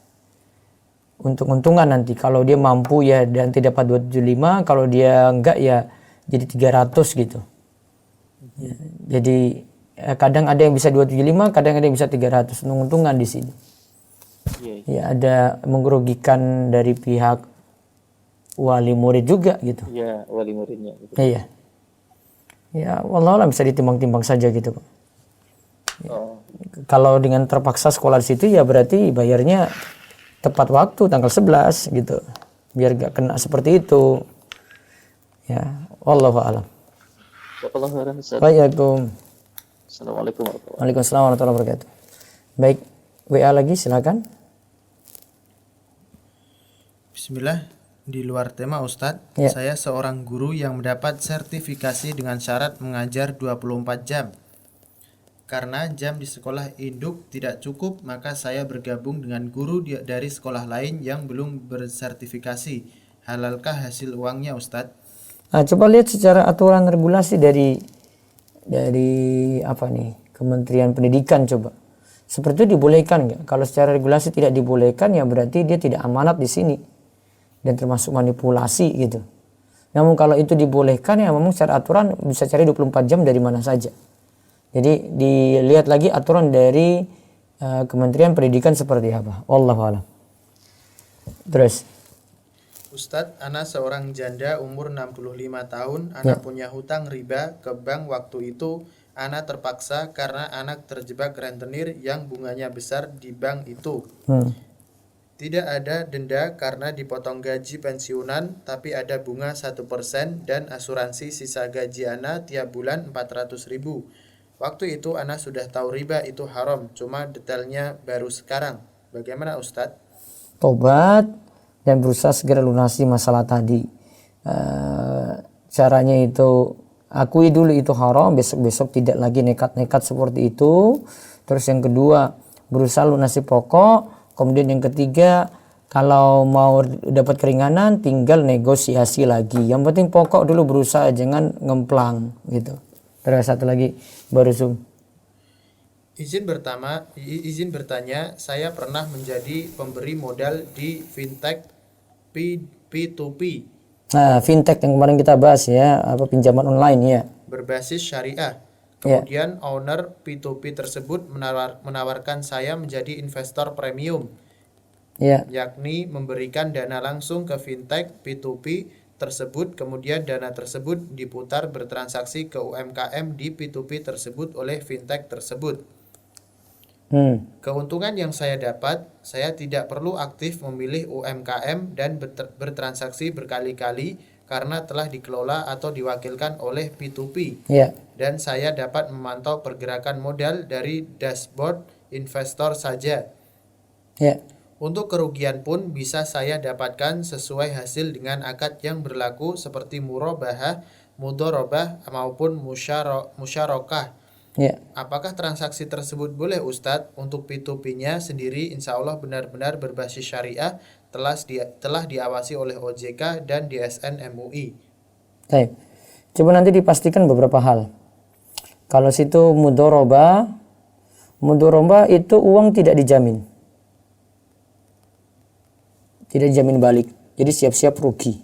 Untung-untungan nanti kalau dia mampu ya dan tidak dapat 275, kalau dia enggak ya jadi 300 gitu. Ya, jadi kadang ada yang bisa 275, kadang ada yang bisa 300. Untung-untungan di sini. Ya, ada merugikan dari pihak wali murid juga gitu. Iya, wali muridnya gitu. Iya. Ya, wallahualam bisa ditimbang-timbang saja gitu, Pak. Ya. Kalau dengan terpaksa sekolah di situ ya berarti bayarnya tepat waktu tanggal 11 gitu. Biar gak kena seperti itu. Ya, wallahu a'lam. Waalaikumsalam. Assalamualaikum warahmatullahi wabarakatuh. Waalaikumsalam warahmatullahi wabarakatuh. Baik, WA lagi silakan. Bismillah, di luar tema Ustadz, saya seorang guru yang mendapat sertifikasi dengan syarat mengajar 24 jam. Karena jam di sekolah induk tidak cukup, maka saya bergabung dengan guru dari sekolah lain yang belum bersertifikasi. Halalkah hasil uangnya, Ustadz? Nah, coba lihat secara aturan regulasi dari apa nih, Kementerian Pendidikan coba. Seperti itu dibolehkan nggak? Kalau secara regulasi tidak dibolehkan ya berarti dia tidak amanat di sini dan termasuk manipulasi gitu. Namun kalau itu dibolehkan ya memang secara aturan bisa cari 24 jam dari mana saja. Jadi dilihat lagi aturan dari Kementerian Pendidikan seperti apa. Wallahu a'lam. Terus, Ustadz, ana seorang janda umur 65 tahun, ana punya hutang riba ke bank waktu itu. Ana terpaksa karena anak terjebak rentenir yang bunganya besar di bank itu. Tidak ada denda karena dipotong gaji pensiunan, tapi ada bunga 1% dan asuransi sisa gaji ana tiap bulan 400.000. Waktu itu ana sudah tahu riba itu haram, cuma detailnya baru sekarang. Bagaimana Ustadz? Tobat dan berusaha segera lunasi masalah tadi. Caranya itu akui dulu itu haram, besok-besok tidak lagi nekat-nekat seperti itu. Terus yang kedua, berusaha lunasi pokok. Kemudian yang ketiga, kalau mau dapat keringanan tinggal negosiasi lagi. Yang penting pokok dulu berusaha, jangan ngemplang gitu. Terus satu lagi baru Zoom. Izin bertanya, saya pernah menjadi pemberi modal di fintech P2P. Nah, fintech yang kemarin kita bahas ya, apa pinjaman online ya. Berbasis syariah. Kemudian owner P2P tersebut menawarkan saya menjadi investor premium. Yakni memberikan dana langsung ke fintech P2P tersebut, kemudian dana tersebut diputar bertransaksi ke UMKM di P2P tersebut oleh fintech tersebut. Keuntungan yang saya dapat, saya tidak perlu aktif memilih UMKM dan bertransaksi berkali-kali karena telah dikelola atau diwakilkan oleh P2P. Dan saya dapat memantau pergerakan modal dari dashboard investor saja. Ya. Untuk kerugian pun bisa saya dapatkan sesuai hasil dengan akad yang berlaku seperti murabahah, mudharabah maupun musyarakah. Ya. Apakah transaksi tersebut boleh Ustadz? Untuk P2P-nya sendiri insya Allah benar-benar berbasis syariah, telah diawasi oleh OJK dan DSN MUI. Baik. Coba nanti dipastikan beberapa hal. Kalau situ mudharabah itu uang tidak dijamin. Tidak dijamin balik. Jadi siap-siap rugi.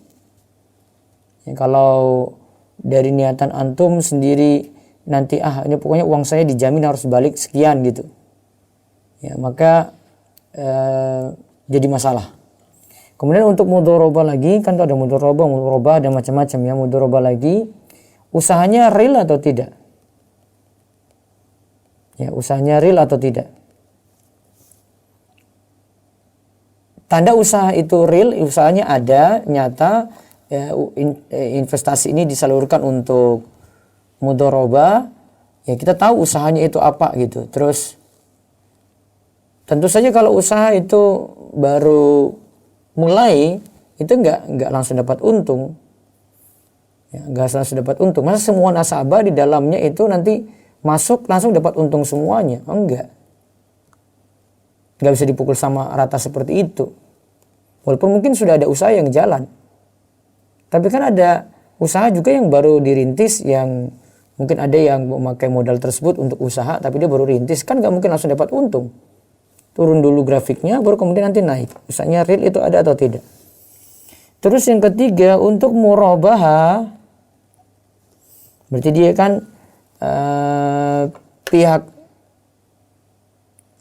Ya, kalau dari niatan antum sendiri nanti ini pokoknya uang saya dijamin harus balik sekian gitu. Ya, maka jadi masalah. Kemudian untuk mudharabah lagi, kan ada mudharabah ada macam-macam ya. Mudharabah lagi, usahanya real atau tidak? Ya, usahanya real atau tidak? Tanda usaha itu real, usahanya ada, nyata, ya, investasi ini disalurkan untuk mudharabah, ya kita tahu usahanya itu apa gitu. Terus tentu saja kalau usaha itu baru mulai, itu nggak langsung dapat untung. Ya, nggak langsung dapat untung. Masa semua nasabah di dalamnya itu nanti masuk langsung dapat untung semuanya? Enggak. Nggak bisa dipukul sama rata seperti itu. Walaupun mungkin sudah ada usaha yang jalan. Tapi kan ada usaha juga yang baru dirintis, yang mungkin ada yang memakai modal tersebut untuk usaha, tapi dia baru rintis. Kan nggak mungkin langsung dapat untung. Turun dulu grafiknya, baru kemudian nanti naik. Usahanya real itu ada atau tidak. Terus yang ketiga, untuk murabahah, berarti dia kan pihak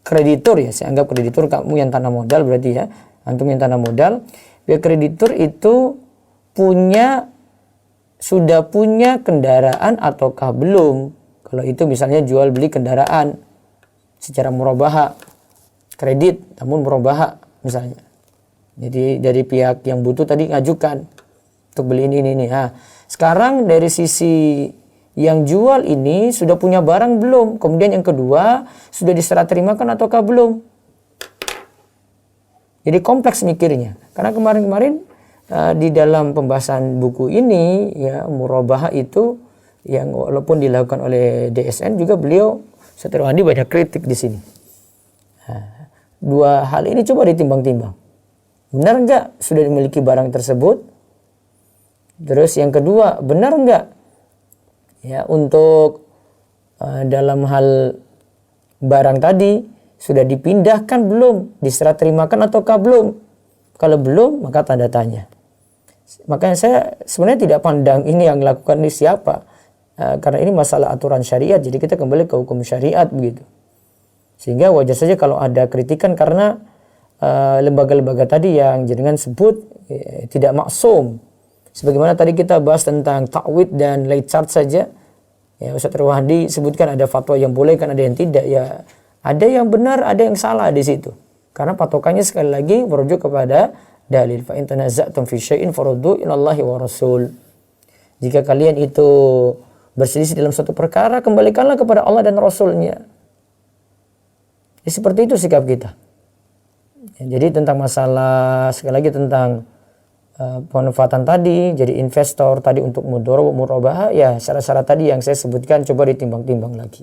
kreditur ya, saya anggap kreditur, kamu yang tanam modal berarti ya, antum yang tanam modal. Pihak kreditur itu sudah punya kendaraan ataukah belum? Kalau itu misalnya jual beli kendaraan secara murabahah, kredit namun murabahah misalnya. Jadi dari pihak yang butuh tadi ngajukan untuk beli ini. Nah, sekarang dari sisi yang jual ini sudah punya barang belum? Kemudian yang kedua, sudah diserah terimakan ataukah belum? Jadi kompleks mikirnya. Karena kemarin-kemarin di dalam pembahasan buku ini ya, murabahah itu yang walaupun dilakukan oleh DSN juga beliau Ustaz Irwandi banyak kritik di sini. Nah, dua hal ini coba ditimbang-timbang. Benar enggak sudah dimiliki barang tersebut? Terus yang kedua, benar enggak ya untuk dalam hal barang tadi sudah dipindahkan belum, diserah terimakan ataukah belum? Kalau belum, maka tanda tanya. Makanya saya sebenarnya tidak pandang ini yang lakukan ini siapa, karena ini masalah aturan syariat, jadi kita kembali ke hukum syariat begitu. Sehingga wajar saja kalau ada kritikan karena lembaga-lembaga tadi yang jenengan sebut tidak maksum. Sebagaimana tadi kita bahas tentang ta'wid dan late charge saja, ya Ustaz Irwandi sebutkan ada fatwa yang boleh kan ada yang tidak, ya ada yang benar, ada yang salah di situ. Karena patokannya sekali lagi merujuk kepada dalil. Fa in tanaza'tum fi syai'in faruddu ila Allahi wa Rasul. Jika kalian itu berselisih dalam suatu perkara, kembalikanlah kepada Allah dan Rasulnya. Ya, seperti itu sikap kita. Ya, jadi tentang masalah sekali lagi tentang pemanfaatan tadi, jadi investor tadi untuk murabahah, ya syarat-syarat tadi yang saya sebutkan coba ditimbang-timbang lagi.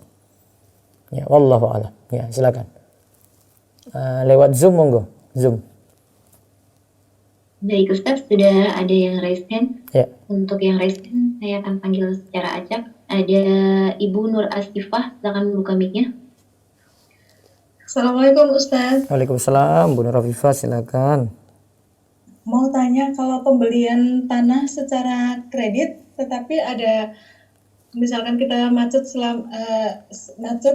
Ya, wallahu a'lam. Ya, silakan. Lewat Zoom monggo. Zoom. Baik Ustaz, sudah ada yang raise hand. Ya. Untuk yang raise hand, saya akan panggil secara acak. Ada Ibu Nur Asifah, silakan buka mic-nya. Assalamualaikum Ustaz. Waalaikumsalam, Bu Nur Afifah, silakan. Mau tanya kalau pembelian tanah secara kredit, tetapi ada misalkan kita macet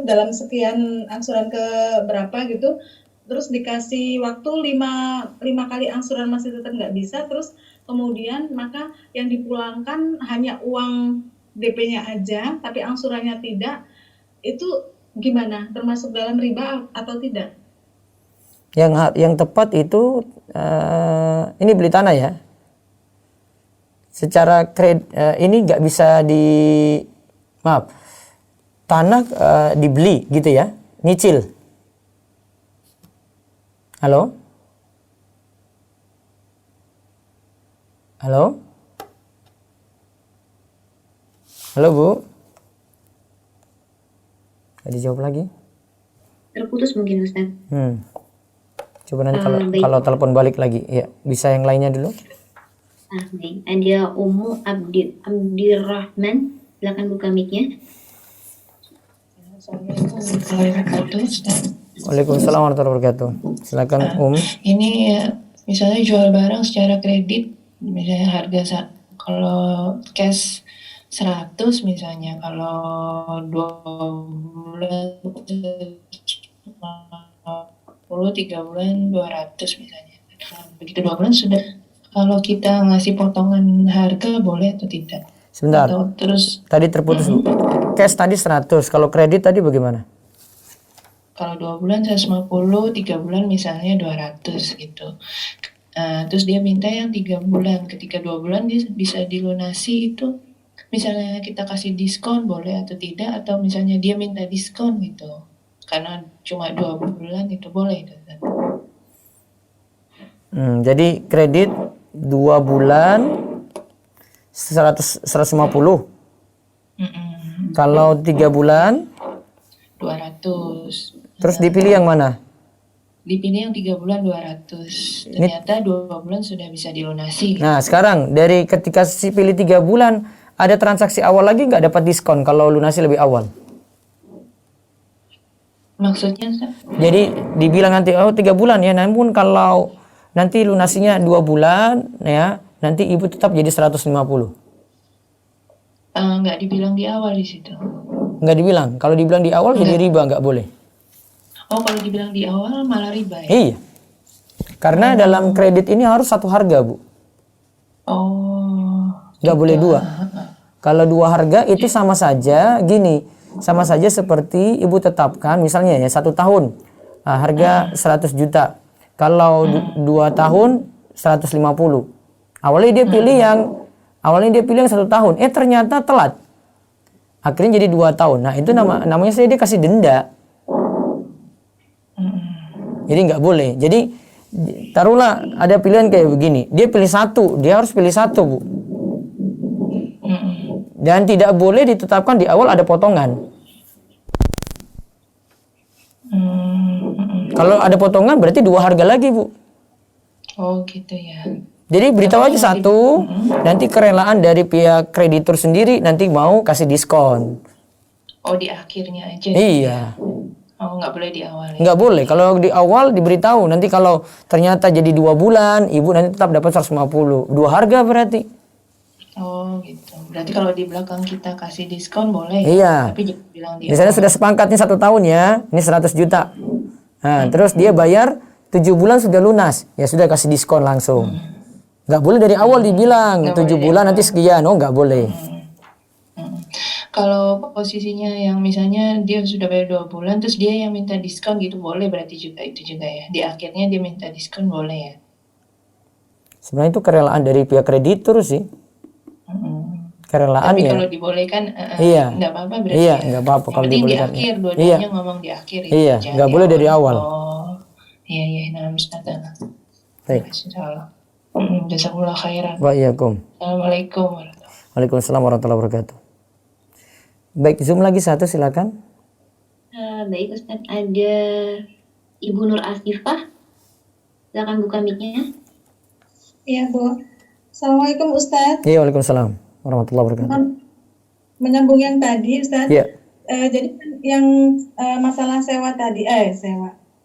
dalam sekian angsuran ke berapa gitu, terus dikasih waktu 5 kali angsuran masih tetap nggak bisa, terus kemudian maka yang dipulangkan hanya uang DP-nya aja, tapi angsurannya tidak, itu gimana? Termasuk dalam riba atau tidak? Yang tepat itu ini beli tanah ya. Secara ini nggak bisa tanah dibeli gitu ya, nyicil. Halo? Halo? Halo Bu? Gak dijawab lagi? Terputus mungkin Ustaz. Coba nanti Baik. kalau telepon balik lagi. Ya, bisa yang lainnya dulu? Baik. Ada Ummu Abdirrahman. Silakan buka mic-nya. Assalamualaikum warahmatullahi wabarakatuh, Ustaz. Waalaikumsalam warahmatullahi wabarakatuh. Silakan Ini misalnya jual barang secara kredit, misalnya kalau cash 100 misalnya, kalau 2 bulan 10, 3 bulan 200 misalnya. Begitu 2 bulan sudah, kalau kita ngasih potongan harga boleh atau tidak? Sebentar. Atau terus Tadi terputus Bu. Cash tadi 100. Kalau kredit tadi bagaimana? kalau 2 bulan 150, 3 bulan misalnya 200 gitu. Terus dia minta yang 3 bulan. Ketika 2 bulan dia bisa dilunasi itu, misalnya kita kasih diskon boleh atau tidak, atau misalnya dia minta diskon gitu. Karena cuma 2 bulan itu boleh itu. Jadi kredit 2 bulan 150. Kalau 3 bulan 200. terus dipilih yang mana? Dipilih yang 3 bulan 200. Ternyata 2 bulan sudah bisa dilunasi. Nah sekarang dari ketika si pilih 3 bulan ada transaksi awal lagi nggak dapat diskon kalau lunasi lebih awal? Maksudnya Ustaz? Jadi dibilang nanti 3 bulan ya, namun kalau nanti lunasinya 2 bulan ya, nanti ibu tetap jadi 150. Nggak dibilang di awal di situ. Nggak dibilang. Kalau dibilang di awal jadi riba, nggak boleh. Oh, kalau dibilang di awal malah riba ya? Iya. Karena dalam kredit ini harus satu harga Bu. Oh. Nggak boleh 2. Kalau 2 harga itu sama saja gini. Sama saja seperti ibu tetapkan misalnya ya 1 tahun harga 100 juta. Kalau 2 tahun 150. Awalnya dia pilih yang 1 tahun. Ternyata telat. Akhirnya jadi 2 tahun. Nah itu namanya dia kasih denda. Jadi nggak boleh. Jadi taruhlah ada pilihan kayak begini. Dia pilih 1. Dia harus pilih 1 Bu. Dan tidak boleh ditetapkan di awal ada potongan. Kalau ada potongan berarti 2 harga lagi Bu. Oh gitu ya. Jadi beritahu aja 1, nanti kerelaan dari pihak kreditur sendiri nanti mau kasih diskon. Oh di akhirnya aja. Iya. Oh nggak boleh di awal. Ya? Nggak boleh. Kalau di awal diberitahu. Nanti kalau ternyata jadi 2 bulan, ibu nanti tetap dapat 150. 2 harga berarti. Oh gitu. Berarti kalau di belakang kita kasih diskon boleh. Iya. Tapi jangan bilang di Misalnya awal. sudah sepakatnya 1 tahun ya, ini 100 juta. Nah, terus dia bayar 7 bulan sudah lunas. Ya sudah kasih diskon langsung. Nggak boleh dari awal dibilang 7 bulan nanti sekian. Oh nggak boleh. Kalau posisinya yang misalnya dia sudah bayar 2 bulan, terus dia yang minta diskon gitu boleh berarti juga itu juga ya. Di akhirnya dia minta diskon boleh ya. Sebenarnya itu kerelaan dari pihak kreditur sih. Kerelaan Tapi ya. kalau dibolehkan, iya. nggak apa-apa berarti. Iya, ya? nggak apa-apa kalau Yang penting dibolehkan. di akhir, Iya. dua-duanya ngomong di akhir. Ya, Iya, jangan nggak di boleh dari awal. Oh, iya, nah Ustaz. Baik. Insyaallah. Jazakumullah khairan. Waalaikumsalam. Assalamualaikum warahmatullahi wabarakatuh. Waalaikumsalam warahmatullahi wabarakatuh. Baik, Zoom lagi 1 silakan. Baik Ustaz, ada Ibu Nur Asifah. Silakan buka mic-nya. Iya Bu. Assalamualaikum Ustadz. Iya, waalaikumsalam warahmatullahi wabarakatuh. Menyambung yang tadi Ustadz. Iya. Jadi yang masalah sewa tadi,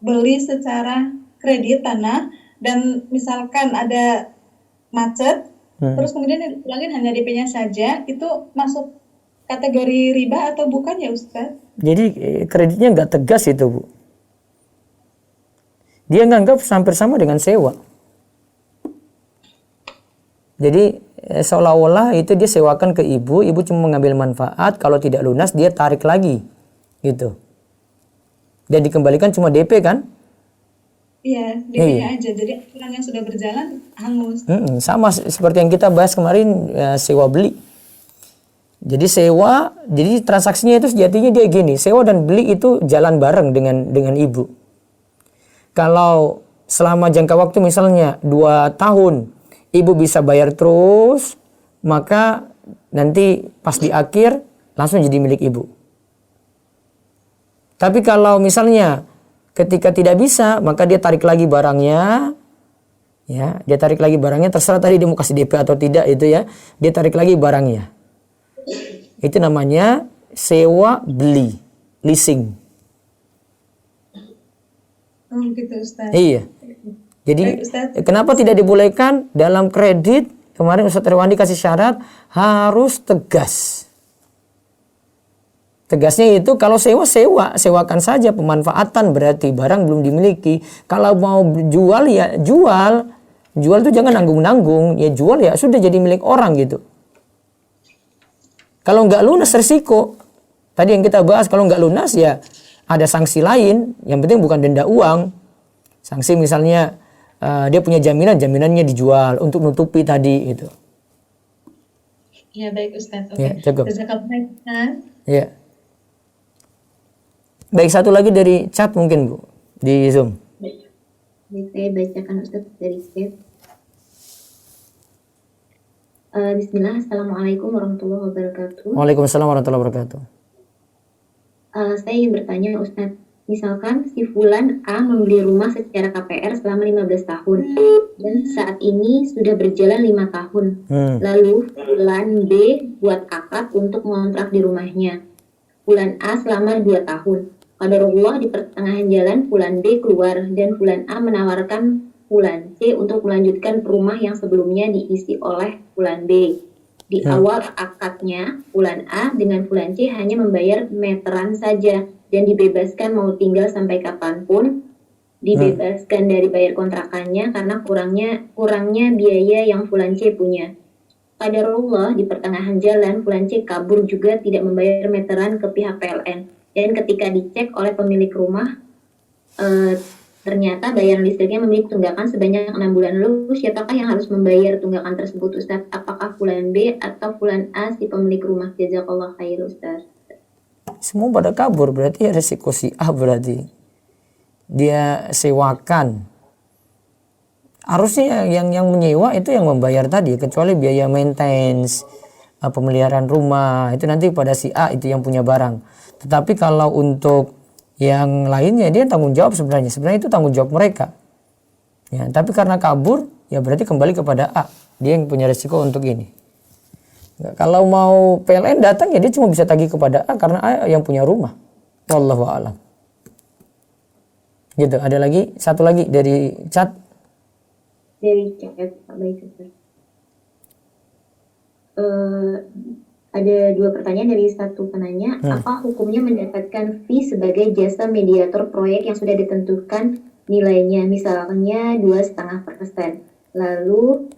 beli secara kredit tanah dan misalkan ada macet, terus kemudian dipulangin hanya DP-nya saja, itu masuk kategori riba atau bukan ya Ustaz? Jadi kreditnya nggak tegas itu Bu. Dia nganggap hampir sama dengan sewa. Jadi seolah-olah itu dia sewakan ke ibu cuma mengambil manfaat, kalau tidak lunas dia tarik lagi, gitu. Dan dikembalikan cuma DP kan? Iya, DP-nya aja. Jadi aturan yang sudah berjalan hangus. Sama seperti yang kita bahas kemarin sewa beli. Jadi sewa, jadi transaksinya itu sejatinya dia gini, sewa dan beli itu jalan bareng dengan ibu. Kalau selama jangka waktu misalnya 2 tahun, ibu bisa bayar terus, maka nanti pas di akhir langsung jadi milik ibu. Tapi kalau misalnya ketika tidak bisa, maka dia tarik lagi barangnya, ya, dia tarik lagi barangnya, terserah tadi dia mau kasih DP atau tidak itu ya, dia tarik lagi barangnya. Itu namanya sewa beli, leasing. Oh gitu Ustaz. Iya. Jadi Baik, Ustaz. kenapa tidak dibolehkan dalam kredit? Kemarin Ustaz Irwandi kasih syarat harus tegas. Tegasnya itu kalau sewakan saja, pemanfaatan berarti barang belum dimiliki. Kalau mau jual ya jual. Jual itu jangan nanggung-nanggung, ya jual ya sudah jadi milik orang gitu. Kalau nggak lunas resiko. Tadi yang kita bahas kalau nggak lunas ya ada sanksi lain, yang penting bukan denda uang. Sanksi misalnya dia punya jaminan, jaminannya dijual untuk nutupi tadi itu. Ya baik Ustaz. Oke. Ya, cukup. Jazakallah Ustaz. Ya. Baik, satu lagi dari chat mungkin Bu, di Zoom. Baik, saya bacakan Ustaz dari chat. Bismillah, Assalamualaikum warahmatullahi wabarakatuh. Waalaikumsalam warahmatullahi wabarakatuh. Saya ingin bertanya Ustaz, misalkan si Fulan A membeli rumah secara KPR selama 15 tahun dan saat ini sudah berjalan 5 tahun. Lalu Fulan B buat akad untuk mengontrak di rumahnya. Fulan A selama 2 tahun. Qadarullah di pertengahan jalan Fulan B keluar dan Fulan A menawarkan Fulan C untuk melanjutkan rumah yang sebelumnya diisi oleh Fulan B. Di awal akadnya, Fulan A dengan Fulan C hanya membayar meteran saja dan dibebaskan mau tinggal sampai kapanpun, dibebaskan dari bayar kontrakannya karena kurangnya biaya yang Fulan C punya. Qadarullah di pertengahan jalan, Fulan C kabur juga tidak membayar meteran ke pihak PLN. Dan ketika dicek oleh pemilik rumah, ternyata bayaran listriknya memiliki tunggakan sebanyak 6 bulan. Lalu siapakah yang harus membayar tunggakan tersebut Ustaz? Apakah Fulan B atau Fulan A si pemilik rumah? Jazakallah khair Ustaz. Semua pada kabur, berarti resiko si A berarti. Dia sewakan. Harusnya yang menyewa itu yang membayar tadi, kecuali biaya maintenance, pemeliharaan rumah, itu nanti pada si A itu yang punya barang. Tetapi kalau untuk yang lainnya dia tanggung jawab sebenarnya itu tanggung jawab mereka. Ya, tapi karena kabur ya berarti kembali kepada A. Dia yang punya resiko untuk ini. Ya, kalau mau PLN datang ya dia cuma bisa tagih kepada A karena A yang punya rumah. Wallahu a'lam. Gitu. Ada lagi satu lagi dari chat. Dari chat, baik Ustaz. Ada 2 pertanyaan dari satu penanya. Apa hukumnya mendapatkan fee sebagai jasa mediator proyek yang sudah ditentukan nilainya, misalnya 2,5%? Lalu,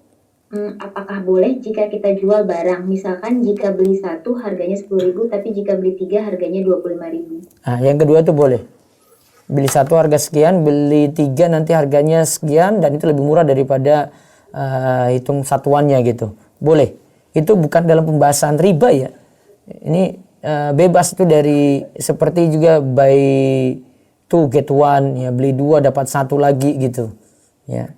apakah boleh jika kita jual barang? Misalkan jika beli 1 harganya 10.000, tapi jika beli 3 harganya 25.000. Nah, yang kedua tuh boleh. Beli 1 harga sekian, beli 3 nanti harganya sekian, dan itu lebih murah daripada hitung satuannya gitu. Boleh. Itu bukan dalam pembahasan riba ya. Ini bebas itu dari seperti juga buy 2 get 1 ya, beli 2 dapat 1 lagi gitu. Ya.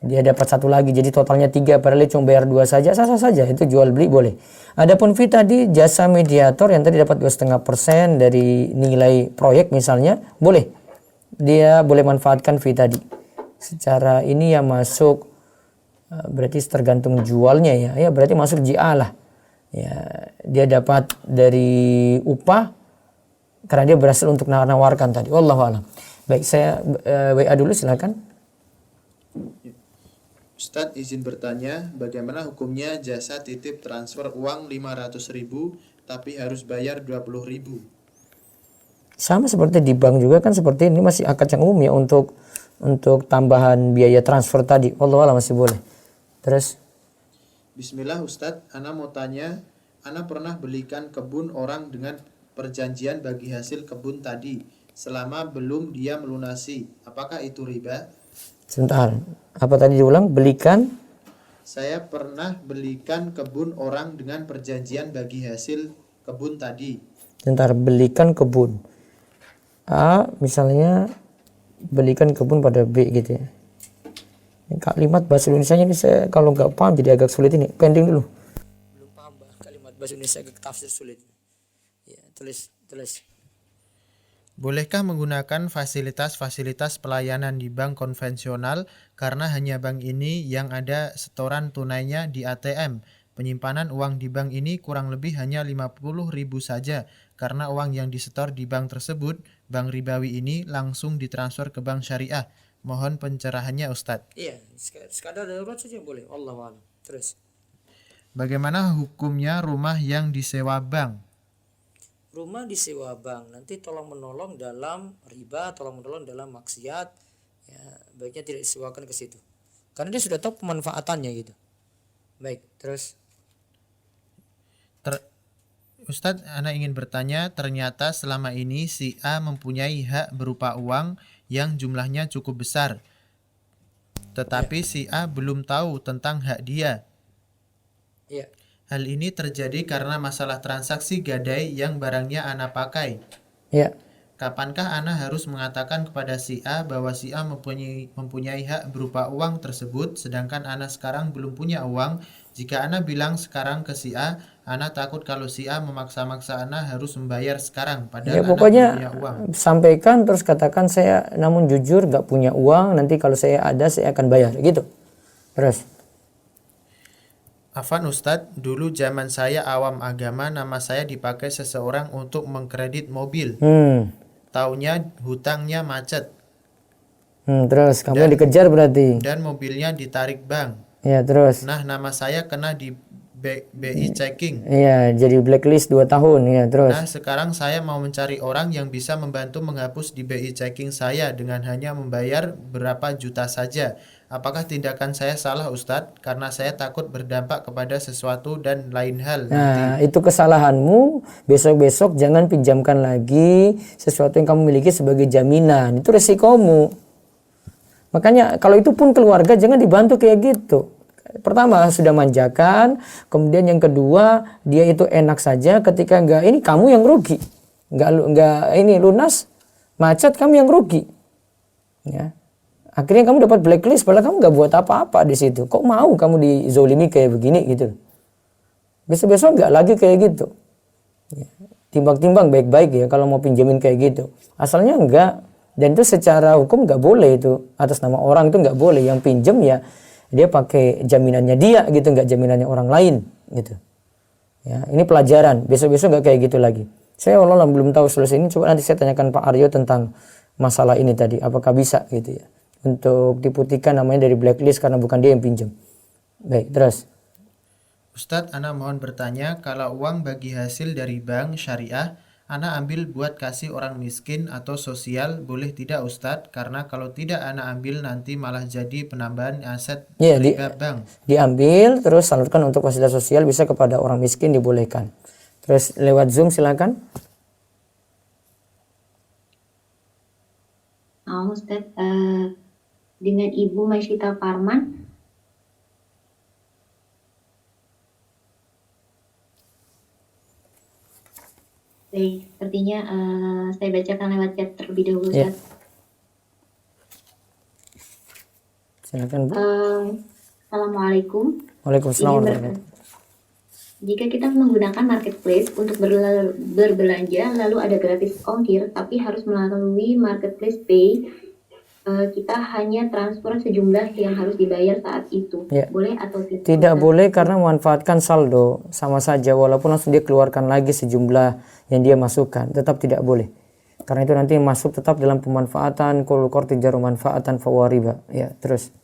Dia dapat 1 lagi jadi totalnya 3, padahal cuma bayar 2 saja, sah-sah saja itu jual beli boleh. Adapun fee tadi jasa mediator yang tadi dapat 2,5% dari nilai proyek misalnya, boleh. Dia boleh manfaatkan fee tadi. Secara ini ya masuk berarti tergantung jualnya ya berarti masuk JA lah ya, dia dapat dari upah karena dia berhasil untuk menawarkan tadi. Wallahu a'lam. Baik, saya WA dulu silakan. Ustadz izin bertanya, bagaimana hukumnya jasa titip transfer uang 500.000 tapi harus bayar 20.000? Sama seperti di bank juga kan seperti ini, masih akad yang umum ya untuk tambahan biaya transfer tadi. Wallahu a'lam, masih boleh. Terus Bismillah Ustadz, Ana mau tanya, Ana pernah belikan kebun orang dengan perjanjian bagi hasil kebun tadi selama belum dia melunasi. Apakah itu riba? sebentar, apa tadi diulang? Belikan? Saya pernah belikan kebun orang dengan perjanjian bagi hasil kebun tadi. Sebentar, belikan kebun. A misalnya belikan kebun pada B gitu ya. Ini kalimat bahasa Indonesia ini saya kalau nggak paham jadi agak sulit ini. Pending dulu. Belum paham kalimat bahasa Indonesia agak tafsir sulit. Ya, tulis. Bolehkah menggunakan fasilitas-fasilitas pelayanan di bank konvensional karena hanya bank ini yang ada setoran tunainya di ATM? Penyimpanan uang di bank ini kurang lebih hanya 50.000 saja karena uang yang disetor di bank tersebut, bank ribawi ini langsung ditransfer ke bank syariah. Mohon pencerahannya Ustadz. Iya, sekadar darurat saja boleh. Wallahu a'lam. Terus. Bagaimana hukumnya rumah yang disewa bank? Rumah disewa bank nanti tolong menolong dalam riba, tolong menolong dalam maksiat. Ya, baiknya tidak disewakan ke situ. Karena dia sudah tahu pemanfaatannya gitu. Baik, terus. Ustadz, Ana ingin bertanya, ternyata selama ini si A mempunyai hak berupa uang yang jumlahnya cukup besar. Tetapi si A belum tahu tentang hak dia. Iya. Hal ini terjadi karena masalah transaksi gadai yang barangnya Ana pakai. Iya. Kapankah Ana harus mengatakan kepada si A bahwa si A mempunyai hak berupa uang tersebut, sedangkan Ana sekarang belum punya uang? Jika Ana bilang sekarang ke si A, Ana takut kalau si A memaksa-maksa Ana harus membayar sekarang, padahal Ya Ana pokoknya belum punya uang. sampaikan terus katakan saya namun jujur gak punya uang, nanti kalau saya ada saya akan bayar gitu. Terus. Afan Ustadz, dulu zaman saya awam agama, nama saya dipakai seseorang untuk mengkredit mobil. Taunya hutangnya macet. Terus kamu dikejar berarti. Dan mobilnya ditarik bank. Ya terus. Nah, nama saya kena di BI checking. Iya, jadi blacklist 2 tahun ya terus. Nah, sekarang saya mau mencari orang yang bisa membantu menghapus di BI checking saya dengan hanya membayar berapa juta saja. Apakah tindakan saya salah Ustadz? Karena saya takut berdampak kepada sesuatu dan lain hal. Nah, itu kesalahanmu. Besok-besok jangan pinjamkan lagi sesuatu yang kamu miliki sebagai jaminan. Itu resikomu. Makanya kalau itu pun keluarga jangan dibantu kayak gitu. Pertama sudah manjakan, kemudian yang kedua dia itu enak saja ketika enggak ini kamu yang rugi. Enggak ini lunas, macet kamu yang rugi. Ya. Akhirnya kamu dapat blacklist padahal kamu nggak buat apa-apa di situ. Kok mau kamu dizolimi kayak begini gitu. Besok-besok nggak lagi kayak gitu. Ya. Timbang-timbang baik-baik ya kalau mau pinjemin kayak gitu. Asalnya enggak. Dan itu secara hukum nggak boleh itu. Atas nama orang itu nggak boleh. Yang pinjem ya dia pakai jaminannya dia gitu. Nggak jaminannya orang lain gitu. Ya, ini pelajaran. Besok-besok nggak kayak gitu lagi. Saya Allah belum tahu solusi ini. Coba nanti saya tanyakan Pak Aryo tentang masalah ini tadi. Apakah bisa gitu ya. Untuk diputihkan namanya dari blacklist karena bukan dia yang pinjam. Baik, terus. Ustadz, Ana mohon bertanya, kalau uang bagi hasil dari bank syariah, Ana ambil buat kasih orang miskin atau sosial, boleh tidak Ustadz? Karena kalau tidak Ana ambil nanti malah jadi penambahan aset riba bank. Diambil, terus salurkan untuk fasilitas sosial, bisa kepada orang miskin dibolehkan. Terus lewat Zoom silakan. Ustadz, dengan Ibu Masyita Farman. Baik, sepertinya saya bacakan lewat chat terlebih dahulu, Ustadz. Silakan, Bu. Assalamualaikum. Waalaikumsalam warahmatullahi wabarakatuh. Jika kita menggunakan marketplace untuk berbelanja, lalu ada gratis ongkir, tapi harus melalui marketplace pay, kita hanya transfer sejumlah yang harus dibayar saat itu. Ya. Boleh atau tidak? Tidak boleh karena memanfaatkan saldo. Sama saja walaupun langsung dia keluarkan lagi sejumlah yang dia masukkan. Tetap tidak boleh. Karena itu nanti masuk tetap dalam pemanfaatan. Kul korti jarum manfaatan fawariba. Ya, terus.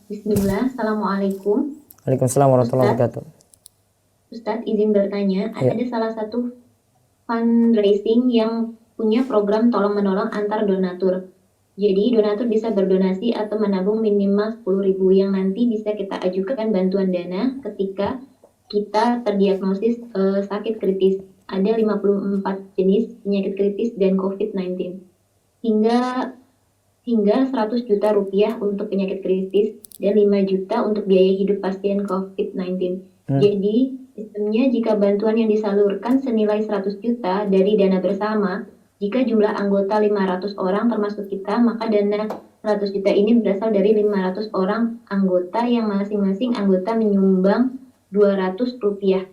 Bismillah. Assalamualaikum. Waalaikumsalam warahmatullahi wabarakatuh. Ustadz izin bertanya. Ada salah satu fundraising yang punya program tolong-menolong antar donatur. Jadi donatur bisa berdonasi atau menabung minimal 10.000 yang nanti bisa kita ajukan bantuan dana ketika kita terdiagnosis sakit kritis. Ada 54 jenis penyakit kritis dan COVID-19. Hingga 100 juta rupiah untuk penyakit kritis dan 5 juta untuk biaya hidup pasien COVID-19. Jadi sistemnya jika bantuan yang disalurkan senilai 100 juta dari dana bersama, Jika jumlah anggota 500 orang termasuk kita, maka dana 100 juta ini berasal dari 500 orang anggota yang masing-masing anggota menyumbang 200 rupiah.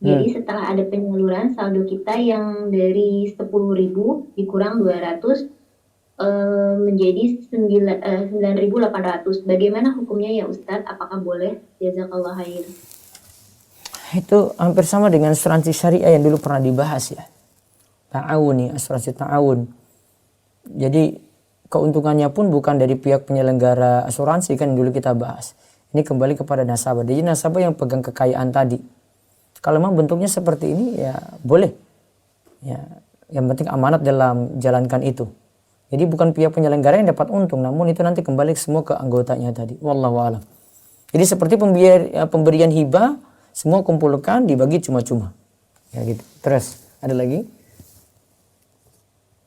Jadi setelah ada penyaluran, saldo kita yang dari 10.000 dikurang 200 menjadi 9.800. Bagaimana hukumnya ya Ustadz? Apakah boleh? Jazakallah khair. Itu hampir sama dengan asuransi syariah yang dulu pernah dibahas ya. Ta'awun ya, asuransi ta'awun. Jadi keuntungannya pun bukan dari pihak penyelenggara asuransi kan dulu kita bahas. Ini kembali kepada nasabah. Jadi nasabah yang pegang kekayaan tadi. Kalau memang bentuknya seperti ini ya boleh. Ya, yang penting amanat dalam jalankan itu. Jadi bukan pihak penyelenggara yang dapat untung, namun itu nanti kembali semua ke anggotanya tadi. Wallahu a'lam. Jadi seperti pemberian hibah, semua kumpulkan dibagi cuma-cuma. Ya gitu. Terus ada lagi?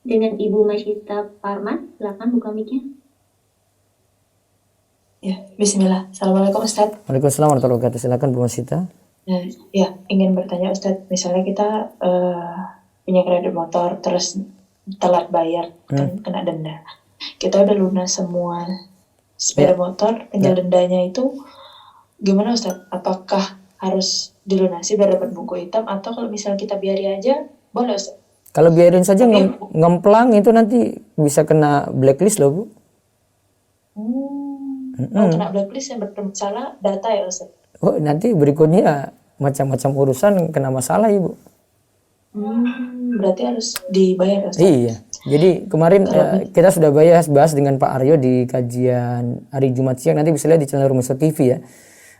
Dengan Ibu Masyita Parman, silakan buka mic-nya. Ya, bismillah. Assalamualaikum Ustadz. Waalaikumsalam warahmatullahi wabarakatuh. Silakan Bu Masita. Ya, ingin bertanya Ustadz, misalnya kita punya kredit motor terus telat bayar, kan kena denda. Kita udah lunas semua sepeda motor, tinggal dendanya itu gimana Ustadz? Apakah harus dilunasi biar dapat buku hitam atau kalau misalnya kita biarin aja boleh Ustadz? Kalau biarin saja ngemplang itu nanti bisa kena blacklist loh Bu. Kalau kena blacklist yang bermasalah data ya Ustaz? Oh nanti berikutnya macam-macam urusan kena masalah Ibu. Berarti harus dibayar Ustaz? Iya. Jadi kemarin kita sudah bahas dengan Pak Aryo di kajian hari Jumat siang. Nanti bisa lihat di channel Rumusot TV ya.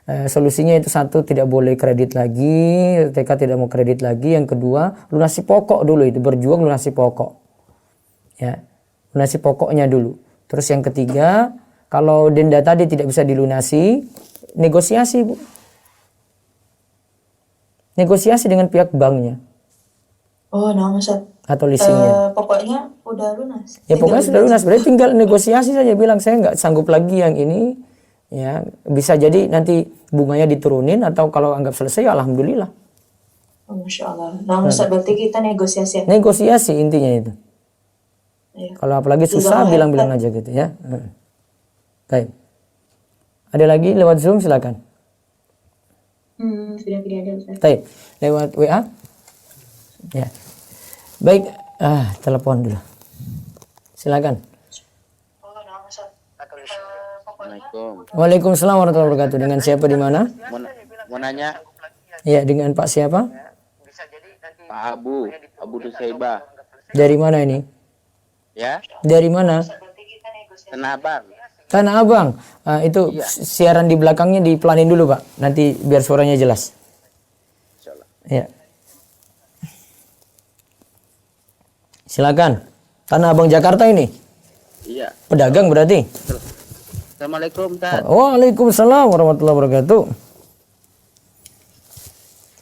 Solusinya itu satu, tidak boleh kredit lagi, TK tidak mau kredit lagi. Yang kedua, lunasi pokok dulu, itu berjuang lunasi pokok ya, lunasi pokoknya dulu. Terus yang ketiga, kalau denda tadi tidak bisa dilunasi, negosiasi Bu, negosiasi dengan pihak banknya Ustaz. atau leasingnya. Pokoknya udah lunas Ya pokoknya sudah lunas, berarti tinggal negosiasi saja, bilang saya nggak sanggup lagi yang ini. Ya, bisa jadi nanti bunganya diturunin atau kalau anggap selesai ya alhamdulillah. Masya Allah. Ustaz, berarti kita negosiasi. Negosiasi intinya itu. Iya. Kalau apalagi susah bilang-bilang aja gitu ya. Baik. Ada lagi lewat Zoom silakan. Sudah tidak ada Ustaz. Baik. Lewat WA? Ya. Baik, telepon dulu. Silakan. Assalamualaikum. Waalaikumsalam warahmatullahi wabarakatuh. Dengan siapa di mana? Mau nanya, Ya, dengan Pak siapa? Pak Abu Nusaibah. Dari mana ini? Ya, Dari mana? Tanah Abang. Tanah Abang. Itu siaran di belakangnya dipelanin dulu Pak. Nanti biar suaranya jelas. Insyaallah. Ya. Silakan. Tanah Abang Jakarta ini. Iya. Pedagang berarti. Assalamualaikum, Ustaz. Waalaikumsalam warahmatullahi wabarakatuh.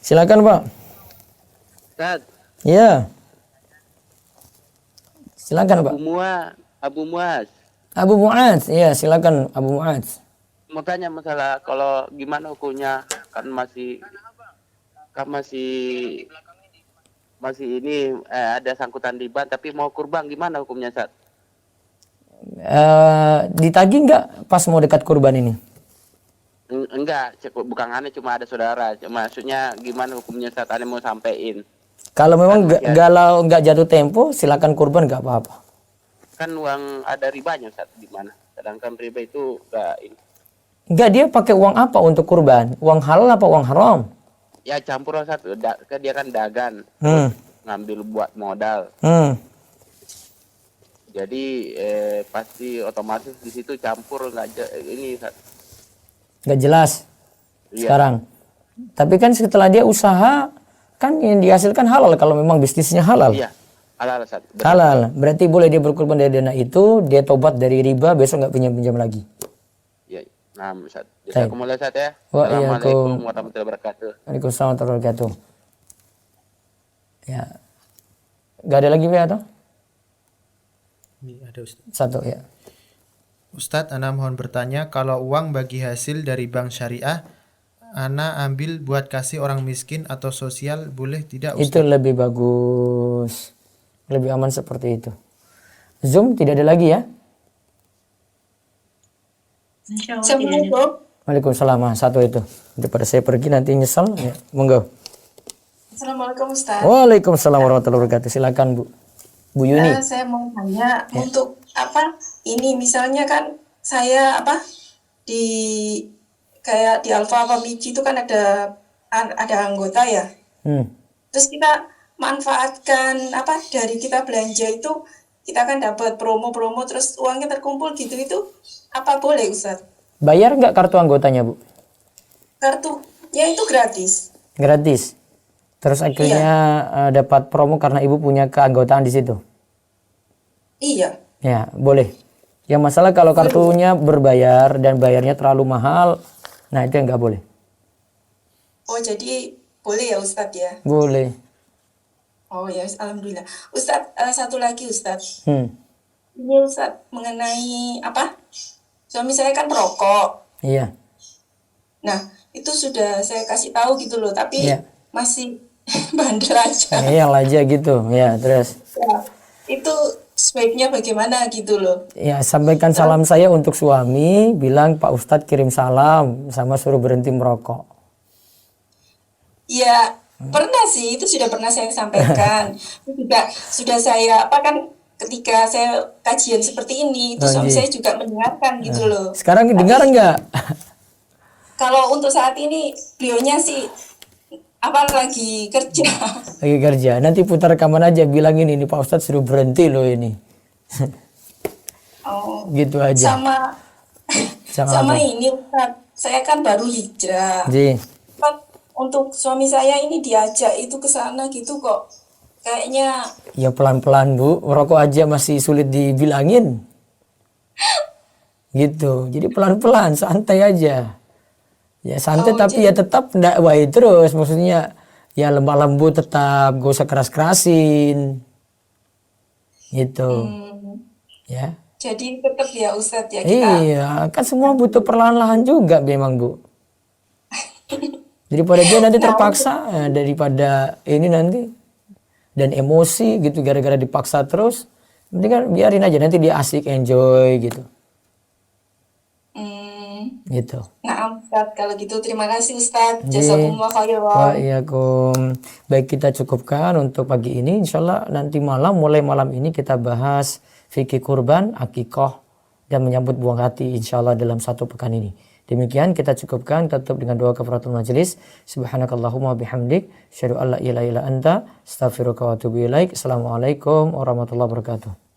Silakan Pak. Ustaz, Ya. Silakan Pak. Abu Muaz. Abu Muaz. Ya, silakan Abu Muaz. Mau tanya masalah kalau gimana hukumnya, kan masih ini ada sangkutan di ban tapi mau kurban, gimana hukumnya, Ustaz? Ditagih nggak pas mau dekat kurban ini? Enggak, bukan aneh, cuma ada saudara. Maksudnya gimana hukumnya saat aneh mau sampein? Kalau memang galau nggak jatuh tempo, silakan kurban nggak apa-apa. Kan uang ada ribanya saat gimana? Sedangkan riba itu enggak ini. Enggak, dia pakai uang apa untuk kurban? Uang halal apa uang haram? Ya campur satu, dia kan dagang, ngambil buat modal. Jadi pasti otomatis di situ campur nggak jelas. Iya. Sekarang. Tapi kan setelah dia usaha, kan yang dihasilkan halal kalau memang bisnisnya halal. Iya, halal Ustaz. Halal. Berarti boleh dia berkurban dari dana itu, dia tobat dari riba, besok nggak pinjam-pinjam lagi. Iya. Nah, Ustaz. Jazakumullah Ustaz ya. Waalaikumsalam Assalamualaikum warahmatullahi wabarakatuh. Waalaikumsalam warahmatullahi wabarakatuh. Ya. Nggak ada lagi ya toh? Ini ada Ustaz. Satu ya. Ustadz, Ana mohon bertanya, kalau uang bagi hasil dari bank syariah, Ana ambil buat kasih orang miskin atau sosial, boleh tidak Ustadz? Itu lebih bagus. Lebih aman seperti itu. Zoom tidak ada lagi ya? Assalamualaikum. Waalaikumsalam. Satu itu. Daripada saya pergi nanti nyesal. Ya, monggo. Assalamualaikum Ustaz. Waalaikumsalam warahmatullahi wabarakatuh. Silakan Bu Yuni. Saya mau tanya untuk apa? Ini misalnya kan saya di kayak di Alfa apa Miji itu kan ada anggota ya. Terus kita manfaatkan dari kita belanja itu kita kan dapat promo-promo terus uangnya terkumpul gitu, itu apa boleh Ustaz? Bayar nggak kartu anggotanya Bu? Kartunya itu gratis. Gratis. Terus akhirnya dapat promo karena Ibu punya keanggotaan di situ. Iya. Ya, boleh. Yang masalah kalau kartunya berbayar dan bayarnya terlalu mahal, nah itu yang nggak boleh. Oh, jadi boleh ya Ustadz ya? Boleh. Oh ya, alhamdulillah. Ustadz, satu lagi Ustadz. Ini Ustadz mengenai suami saya kan perokok. Iya. Nah, itu sudah saya kasih tahu gitu loh, tapi masih bandel aja. Iya aja gitu. Ya, terus. Ya, itu sebaiknya bagaimana gitu loh. Ya, sampaikan salam saya untuk suami, bilang Pak Ustadz kirim salam sama suruh berhenti merokok. Ya, pernah sih, itu sudah pernah saya sampaikan. Juga sudah saya ketika saya kajian seperti ini, itu suami saya juga mendengarkan gitu loh. Sekarang dengar nggak? Kalau untuk saat ini beliaunya sih lagi kerja. Lagi kerja. Nanti putar rekaman aja, bilangin ini Pak Ustadz suruh berhenti loh ini. Oh. Gitu aja. Sama ini Ustadz, saya kan baru hijrah. Untuk suami saya ini diajak itu ke sana gitu kok. Kayaknya ya pelan-pelan Bu, rokok aja masih sulit dibilangin. Gitu. Jadi pelan-pelan, santai aja. Ya santai tapi ya tetap dakwah terus, maksudnya ya lemah lembut tetap, gak usah keras-kerasin. Gitu. Ya. Jadi tetap ya Ustadz ya kita. Iya, kan semua butuh perlahan-lahan juga memang Bu. Daripada dia nanti terpaksa, daripada ini nanti dan emosi gitu gara-gara dipaksa terus, mending kan biarin aja, nanti dia asik enjoy gitu. Gitu. Nah Ustadz, kalau gitu terima kasih Ustadz. Jazakumullah khairan. Waalaikumsalam. Baik, kita cukupkan untuk pagi ini. Insyaallah nanti mulai malam ini kita bahas fikih kurban, akikoh, dan menyambut buang hati insyaallah dalam satu pekan ini. Demikian kita cukupkan, tutup dengan doa kafaratul majelis. Subhanakallahumma bihamdik, asyhadu an la ilaha illa anta, astaghfiruka wa atubu ilaik. Assalamualaikum warahmatullahi wabarakatuh.